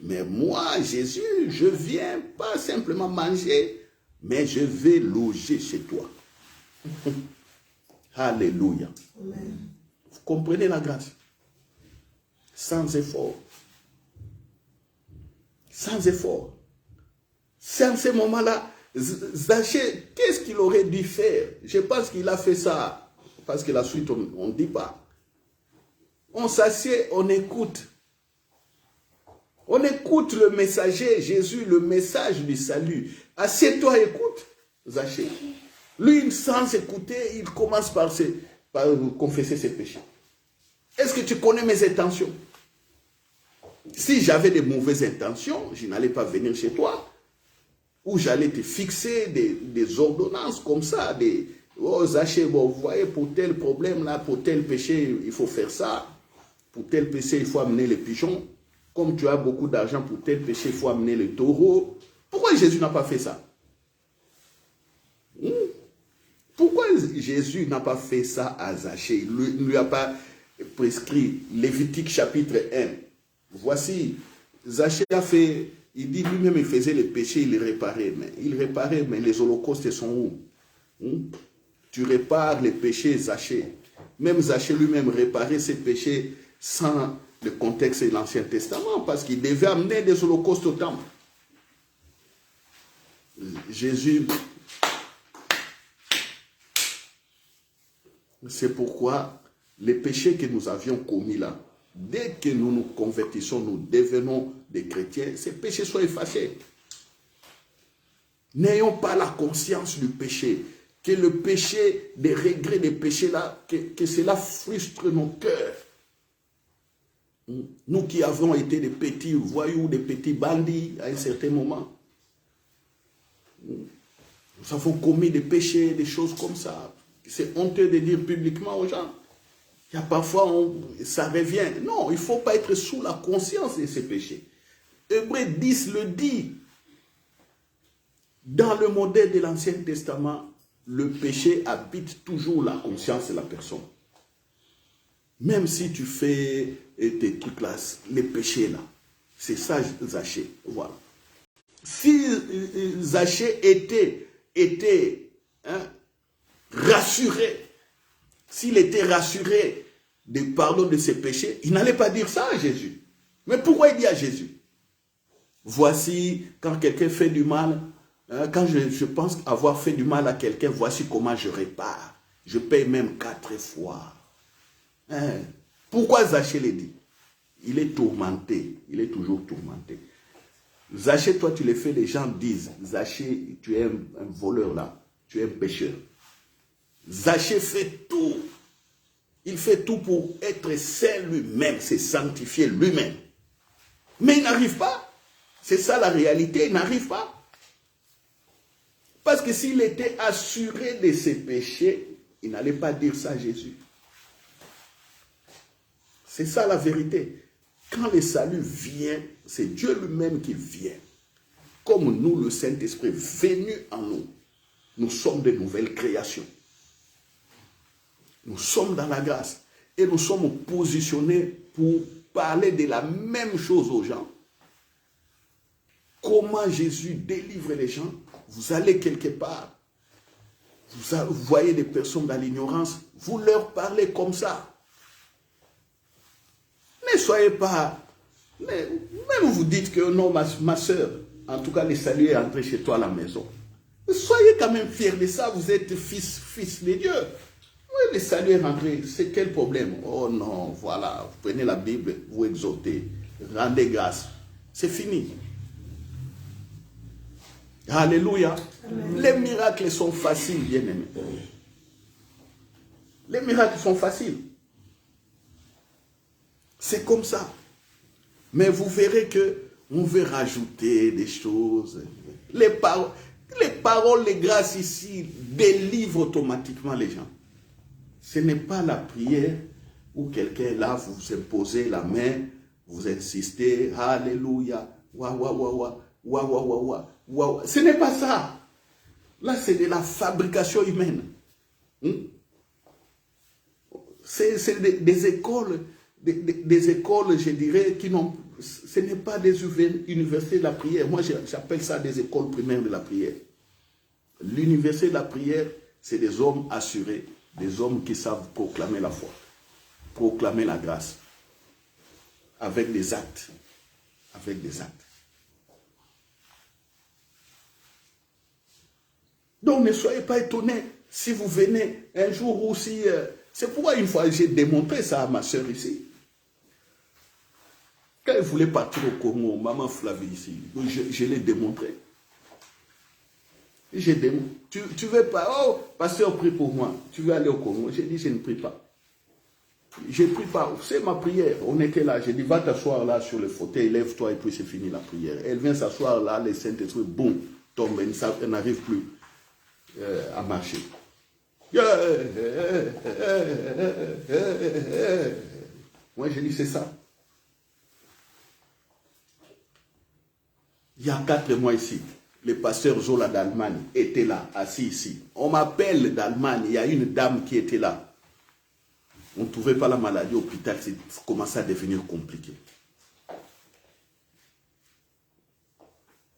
Mais moi, Jésus, je viens pas simplement manger, mais je vais loger chez toi. Alléluia. Amen. Vous comprenez la grâce? Sans effort. Sans effort. Sans ce moment-là, Zachée, qu'est-ce qu'il aurait dû faire? Je pense qu'il a fait ça, parce que la suite, on ne dit pas. On s'assied, on écoute. On écoute le messager, Jésus, le message du salut. Assieds-toi, écoute, Zachée. Lui, sans écouter, il commence par confesser ses péchés. Est-ce que tu connais mes intentions? Si j'avais de mauvaises intentions, je n'allais pas venir chez toi. Ou j'allais te fixer des ordonnances comme ça. Oh, Zachée, bon, vous voyez, pour tel problème, là, pour tel péché, il faut faire ça. Pour tel péché, il faut amener les pigeons. Comme tu as beaucoup d'argent pour tel péché, il faut amener le taureau. Pourquoi Jésus n'a pas fait ça? Pourquoi Jésus n'a pas fait ça à Zachée? Il ne lui a pas prescrit Lévitique chapitre 1. Voici, Zachée a fait, il dit lui-même il faisait les péchés, il les réparait. Mais les holocaustes sont où? Tu répares les péchés, Zachée. Même Zachée lui-même réparait ses péchés sans le contexte de l'Ancien Testament, parce qu'il devait amener des holocaustes au temple. Jésus, c'est pourquoi les péchés que nous avions commis là, dès que nous nous convertissons, nous devenons des chrétiens, ces péchés sont effacés. N'ayons pas la conscience du péché, que le péché, des regrets des péchés là, que cela frustre nos cœurs. Nous qui avons été des petits voyous, des petits bandits à un certain moment, nous avons commis des péchés, des choses comme ça. C'est honteux de dire publiquement aux gens. Il y a parfois, ça revient. Non, il ne faut pas être sous la conscience de ces péchés. Hébreux 10 le dit. Dans le modèle de l'Ancien Testament, le péché habite toujours la conscience de la personne. Même si tu fais tes trucs là, les péchés là, c'est ça Zachée. Voilà. Si Zachée était rassuré, s'il était rassuré du pardon de ses péchés, il n'allait pas dire ça à Jésus. Mais pourquoi il dit à Jésus? Voici, quand quelqu'un fait du mal, quand je pense avoir fait du mal à quelqu'un, voici comment je répare. Je paye même 4 fois. Pourquoi Zachée le dit? Il est tourmenté. Il est toujours tourmenté. Zachée, toi, tu le fais, les gens disent, Zachée, tu es un voleur là. Tu es un pécheur. Zachée fait tout. Il fait tout pour être saint lui-même, se sanctifier lui-même. Mais il n'arrive pas. C'est ça la réalité, il n'arrive pas. Parce que s'il était assuré de ses péchés, il n'allait pas dire ça à Jésus. C'est ça la vérité. Quand le salut vient, c'est Dieu lui-même qui vient. Comme nous, le Saint-Esprit venu en nous, nous sommes de nouvelles créations. Nous sommes dans la grâce. Et nous sommes positionnés pour parler de la même chose aux gens. Comment Jésus délivre les gens? Vous allez quelque part. Vous voyez des personnes dans l'ignorance. Vous leur parlez comme ça. Ne soyez pas... Même vous dites que non, ma soeur, en tout cas, le salut est entré chez toi à la maison. Soyez quand même fiers de ça, vous êtes fils de Dieu. Oui, le salut est rentré, c'est quel problème? Oh non, voilà, vous prenez la Bible, vous exhortez, rendez grâce. C'est fini. Alléluia. Amen. Les miracles sont faciles, bien-aimés. Les miracles sont faciles. C'est comme ça. Mais vous verrez qu'on veut rajouter des choses. Les paroles, les grâces ici délivrent automatiquement les gens. Ce n'est pas la prière où quelqu'un est là, vous imposez la main, vous insistez, alléluia, wa wa wa wa, wa wa wa wa, wa. Ce n'est pas ça. Là, c'est de la fabrication humaine. C'est des écoles, des écoles, je dirais, qui n'ont... Ce n'est pas des universités de la prière. Moi, j'appelle ça des écoles primaires de la prière. L'université de la prière, c'est des hommes assurés, des hommes qui savent proclamer la foi, proclamer la grâce, avec des actes. Avec des actes. Donc, ne soyez pas étonnés si vous venez un jour ou si... c'est pourquoi une fois, j'ai démontré ça à ma soeur ici. Quand elle voulait partir au Congo, maman Flavie ici, je l'ai démontré. J'ai démontré. Tu veux pas? Oh, pasteur, prie pour moi. Tu veux aller au Congo? J'ai dit, je ne prie pas. Je ne prie pas. C'est ma prière. On était là. J'ai dit, va t'asseoir là sur le fauteuil, lève-toi et puis c'est fini la prière. Elle vient s'asseoir là, les Saint-Esprit, boum, tombe. Elle n'arrive plus à marcher. Moi, j'ai dit, c'est ça. Il y a 4 mois ici, le pasteur Zola d'Allemagne était là, assis ici. On m'appelle d'Allemagne, il y a une dame qui était là. On ne trouvait pas la maladie au hôpital, ça commençait à devenir compliqué.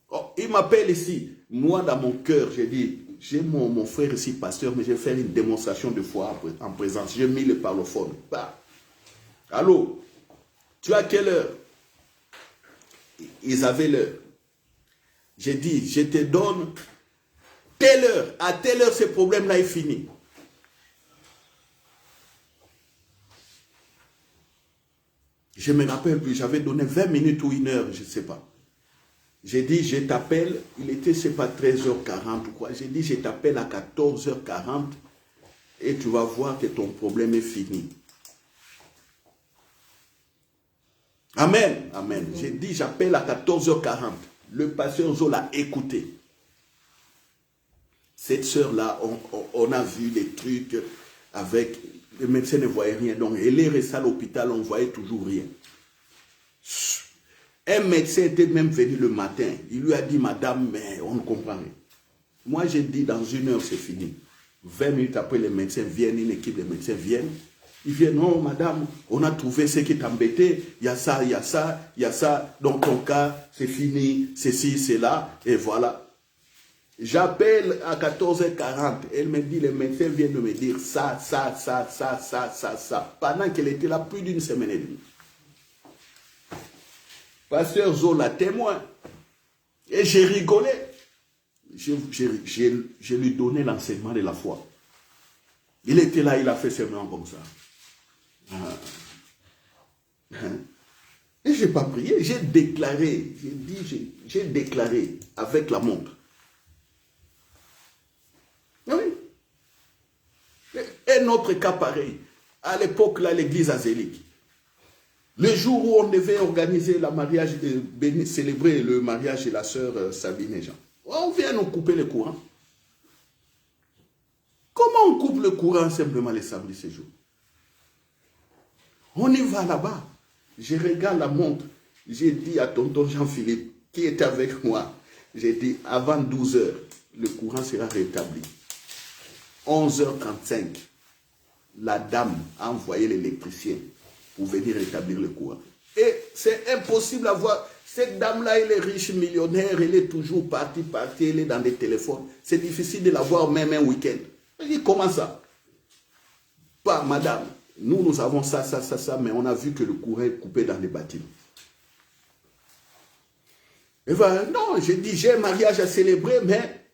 Oh, il m'appelle ici. Moi, dans mon cœur, j'ai dit, j'ai mon frère ici, pasteur, mais je vais faire une démonstration de foi en présence. J'ai mis le parlophone. Bah. Allô, tu as quelle heure? Ils avaient l'heure. J'ai dit, je te donne telle heure. À telle heure, ce problème-là est fini. Je me rappelle plus, j'avais donné 20 minutes ou 1 heure, je ne sais pas. J'ai dit, je t'appelle, il était, je ne sais pas, 13h40 ou quoi. J'ai dit, je t'appelle à 14h40 et tu vas voir que ton problème est fini. Amen, amen. J'ai dit, j'appelle à 14h40. Le pasteur Zola a écouté. Cette sœur-là, on a vu des trucs avec... Le médecin ne voyait rien. Donc, elle est restée à l'hôpital, on ne voyait toujours rien. Un médecin était même venu le matin. Il lui a dit, madame, mais on ne comprend rien. Moi, j'ai dit, dans 1 heure, c'est fini. 20 minutes après, les médecins viennent, une équipe de médecins viennent. Ils viennent, non, madame, on a trouvé ce qui t'embêtait. Il y a ça, il y a ça, il y a ça. Dans ton cas, c'est fini, c'est ci, c'est là, et voilà. J'appelle à 14h40. Elle me dit, les médecins viennent de me dire ça. Pendant qu'elle était là plus d'1 semaine et demie. Pasteur Zola, témoin. Et j'ai rigolé. Je lui donnais l'enseignement de la foi. Il était là, il a fait seulement comme ça. Et je n'ai pas prié, j'ai déclaré. J'ai déclaré avec la montre. Oui. Un autre cas pareil. À l'époque, là, l'église azélique. Le jour où on devait organiser le mariage, célébrer le mariage de la sœur Sabine et Jean, on vient nous couper le courant. Comment on coupe le courant simplement les samedis ces jours? On y va là-bas. Je regarde la montre. J'ai dit à tonton Jean-Philippe, qui était avec moi, j'ai dit, avant 12 h, le courant sera rétabli. 11h35, la dame a envoyé l'électricien pour venir rétablir le courant. Et c'est impossible à voir. Cette dame-là, elle est riche, millionnaire, elle est toujours partie, elle est dans des téléphones. C'est difficile de la voir même un week-end. Je dis, comment ça? Pas, madame. nous avons ça, mais on a vu que le courant est coupé dans les bâtiments. Et voilà, non, j'ai dit, j'ai un mariage à célébrer, mais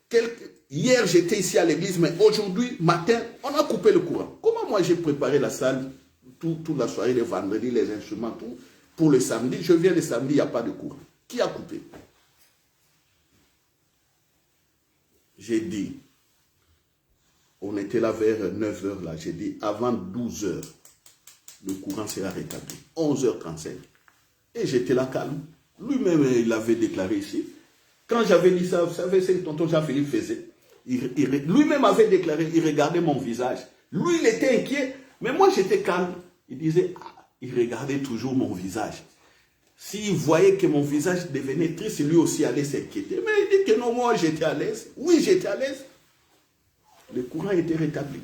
hier j'étais ici à l'église, mais aujourd'hui, matin, on a coupé le courant. Comment moi j'ai préparé la salle, toute la soirée, les vendredis, les instruments, tout, pour le samedi. Je viens le samedi, il n'y a pas de courant. Qui a coupé? J'ai dit, on était là vers 9 h là, j'ai dit, avant 12 h, le courant sera rétabli. 11 h 35. Et j'étais là calme. Lui-même, il l'avait déclaré ici. Quand j'avais dit ça, vous savez, c'est que tonton Jean-Philippe faisait. Lui-même avait déclaré, il regardait mon visage. Lui, il était inquiet, mais moi, j'étais calme. Il disait, il regardait toujours mon visage. S'il voyait que mon visage devenait triste, lui aussi allait s'inquiéter. Mais il dit que non, moi, j'étais à l'aise. Oui, j'étais à l'aise. Le courant était rétabli.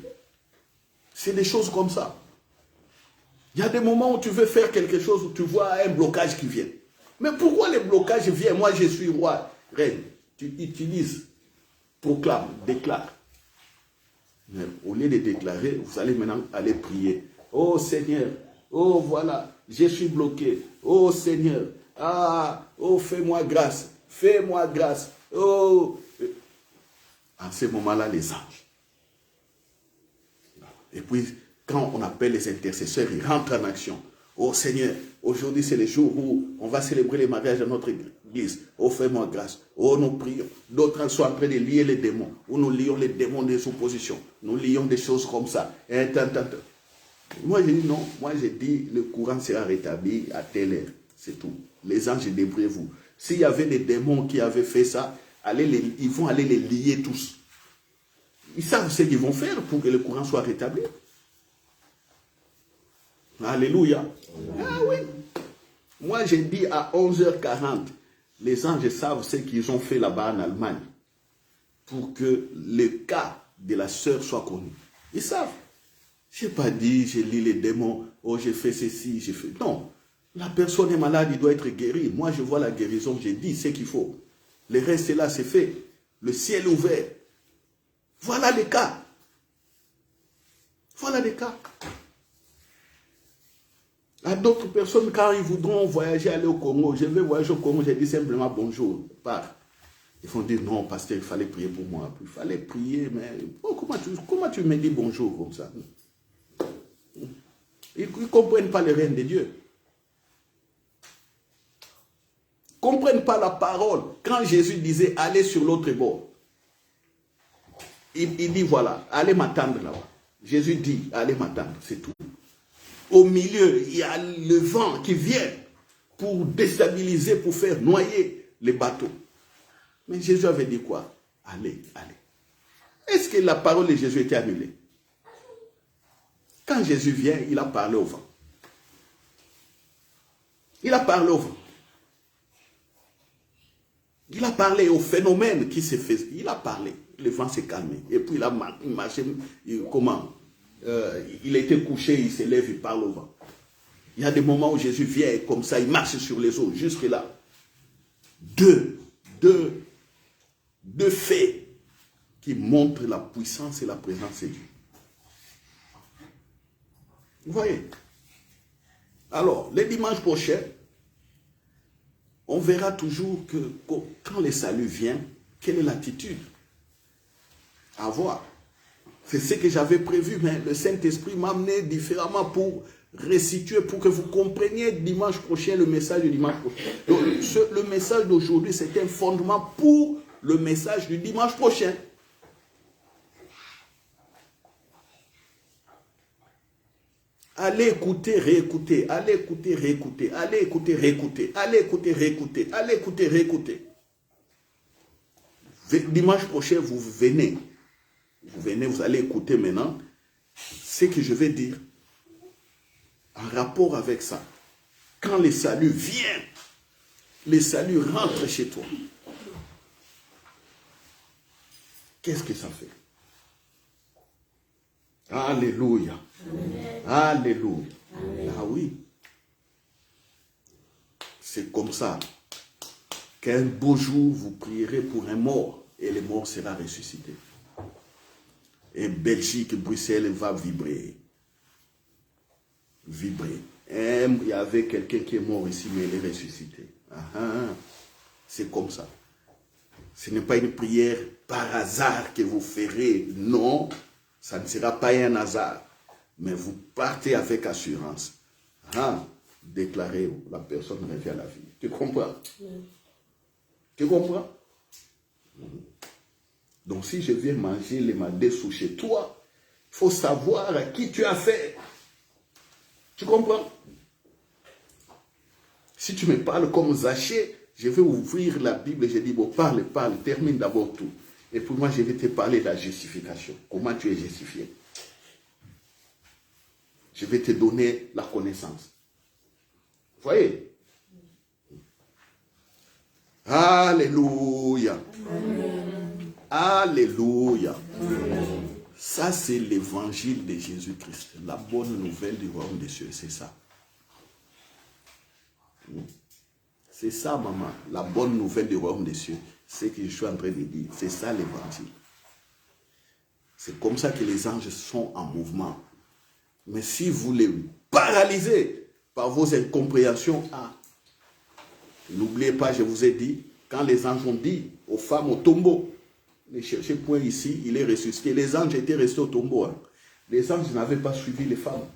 C'est des choses comme ça. Il y a des moments où tu veux faire quelque chose, où tu vois un blocage qui vient. Mais pourquoi les blocages viennent? Moi, je suis roi, reine. Tu utilises, proclame, déclare. Mais au lieu de déclarer, vous allez maintenant aller prier. Oh Seigneur, oh voilà, je suis bloqué. Oh Seigneur, oh fais-moi grâce, fais-moi grâce. Oh. En ce moment-là, les anges. Et puis, quand on appelle les intercesseurs, ils rentrent en action. Oh Seigneur, aujourd'hui c'est le jour où on va célébrer les mariages dans notre église. Oh fais-moi grâce. Oh nous prions. D'autres sont en train de lier les démons. Ou nous lions les démons des oppositions. Nous lions des choses comme ça. Moi j'ai dit non. Moi j'ai dit le courant sera rétabli à telle heure. C'est tout. Les anges, débrouillez-vous. S'il y avait des démons qui avaient fait ça, ils vont aller les lier tous. Ils savent ce qu'ils vont faire pour que le courant soit rétabli. Alléluia. Ah oui. Moi, j'ai dit à 11 h 40, les anges savent ce qu'ils ont fait là-bas en Allemagne pour que le cas de la sœur soit connu. Ils savent. Je n'ai pas dit, j'ai lu les démons, oh, j'ai fait ceci, j'ai fait... Non. La personne est malade, il doit être guéri. Moi, je vois la guérison, j'ai dit ce qu'il faut. Le reste, là, c'est fait. Le ciel ouvert. Voilà les cas. Voilà les cas. À d'autres personnes, quand ils voudront voyager, aller au Congo, je vais voyager au Congo, j'ai dit simplement bonjour, pars. Ils vont dire non, pasteur, il fallait prier pour moi. Il fallait prier, mais oh, comment tu me dis bonjour comme ça? Ils ne comprennent pas le règne de Dieu. Ils ne comprennent pas la parole. Quand Jésus disait allez sur l'autre bord, il dit voilà, allez m'attendre là-bas. Jésus dit allez m'attendre, c'est tout. Au milieu, il y a le vent qui vient pour déstabiliser, pour faire noyer les bateaux. Mais Jésus avait dit quoi? Allez, allez. Est-ce que la parole de Jésus était annulée? Quand Jésus vient, il a parlé au vent. Il a parlé au vent. Il a parlé au phénomène qui s'est fait. Il a parlé. Le vent s'est calmé. Et puis il a marché. Comment? Il était couché, il se lève, il parle au vent. Il y a des moments où Jésus vient comme ça, il marche sur les eaux, jusque là. Deux faits qui montrent la puissance et la présence de Dieu. Vous voyez? Alors, les dimanches prochains, on verra toujours que quand le salut vient, quelle est l'attitude à avoir. C'est ce que j'avais prévu, mais le Saint-Esprit m'a amené différemment pour restituer, pour que vous compreniez dimanche prochain le message du dimanche prochain. Donc, le message d'aujourd'hui, c'est un fondement pour le message du dimanche prochain. Allez écouter, réécouter, allez écouter, réécouter, allez écouter, réécouter, allez écouter, réécouter, allez écouter, réécouter. Dimanche prochain, vous venez, vous allez écouter maintenant ce que je vais dire en rapport avec ça. Quand le salut vient, le salut rentre chez toi. Qu'est-ce que ça fait? Alléluia. Amen. Alléluia. Amen. Ah oui. C'est comme ça qu'un beau jour, vous prierez pour un mort et le mort sera ressuscité. Et Belgique, Bruxelles va vibrer. vibrer. Et il y avait quelqu'un qui est mort ici, mais il est ressuscité. C'est comme ça. Ce n'est pas une prière par hasard que vous ferez. Non, ça ne sera pas un hasard. Mais vous partez avec assurance. Déclarez, la personne revient à la vie. Tu comprends? Tu comprends? Donc si je viens manger les madessous chez toi, il faut savoir à qui tu as fait. Tu comprends? Si tu me parles comme Zachée, je vais ouvrir la Bible et je dis, bon, parle, termine d'abord tout. Et pour moi, je vais te parler de la justification. Comment tu es justifié? Je vais te donner la connaissance. Vous voyez? Alléluia. Amen. Alléluia. Amen. Ça, c'est l'évangile de Jésus-Christ. La bonne nouvelle du royaume des cieux, c'est ça. C'est ça, maman. La bonne nouvelle du royaume des cieux. C'est ce que je suis en train de dire. C'est ça l'évangile. C'est comme ça que les anges sont en mouvement. Mais si vous les paralysez par vos incompréhensions, n'oubliez pas, je vous ai dit, quand les anges ont dit aux femmes au tombeau, ne cherchez point ici, il est ressuscité. Les anges étaient restés au tombeau. Les anges n'avaient pas suivi les femmes.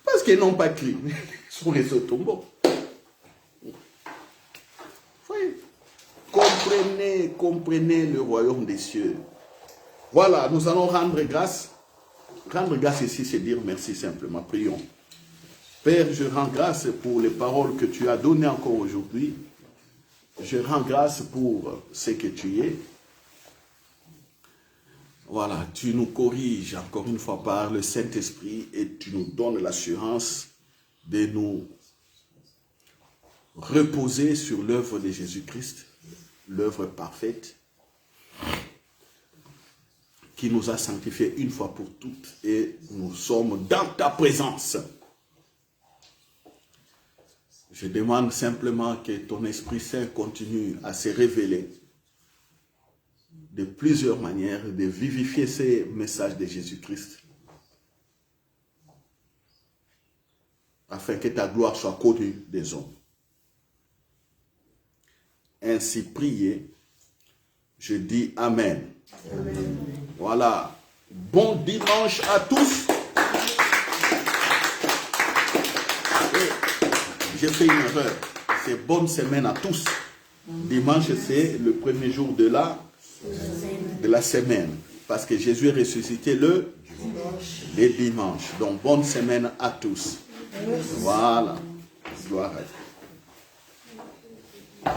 Parce qu'ils n'ont pas crié. Ils sont restés au tombeau. Voyez. Comprenez le royaume des cieux. Voilà, nous allons rendre grâce. Rendre grâce ici, c'est dire merci simplement. Prions. Père, je rends grâce pour les paroles que tu as données encore aujourd'hui. Je rends grâce pour ce que tu es. Voilà, tu nous corriges encore une fois par le Saint-Esprit et tu nous donnes l'assurance de nous reposer sur l'œuvre de Jésus-Christ, l'œuvre parfaite, qui nous a sanctifiés une fois pour toutes et nous sommes dans ta présence. Je demande simplement que ton Esprit Saint continue à se révéler de plusieurs manières, de vivifier ces messages de Jésus-Christ, afin que ta gloire soit connue des hommes. Ainsi prié, je dis Amen. Amen. Voilà. Bon dimanche à tous. J'ai fait une erreur. C'est bonne semaine à tous. Dimanche, c'est le premier jour de la semaine. Parce que Jésus est ressuscité le dimanche. Donc, bonne semaine à tous. Voilà. Gloire à Dieu.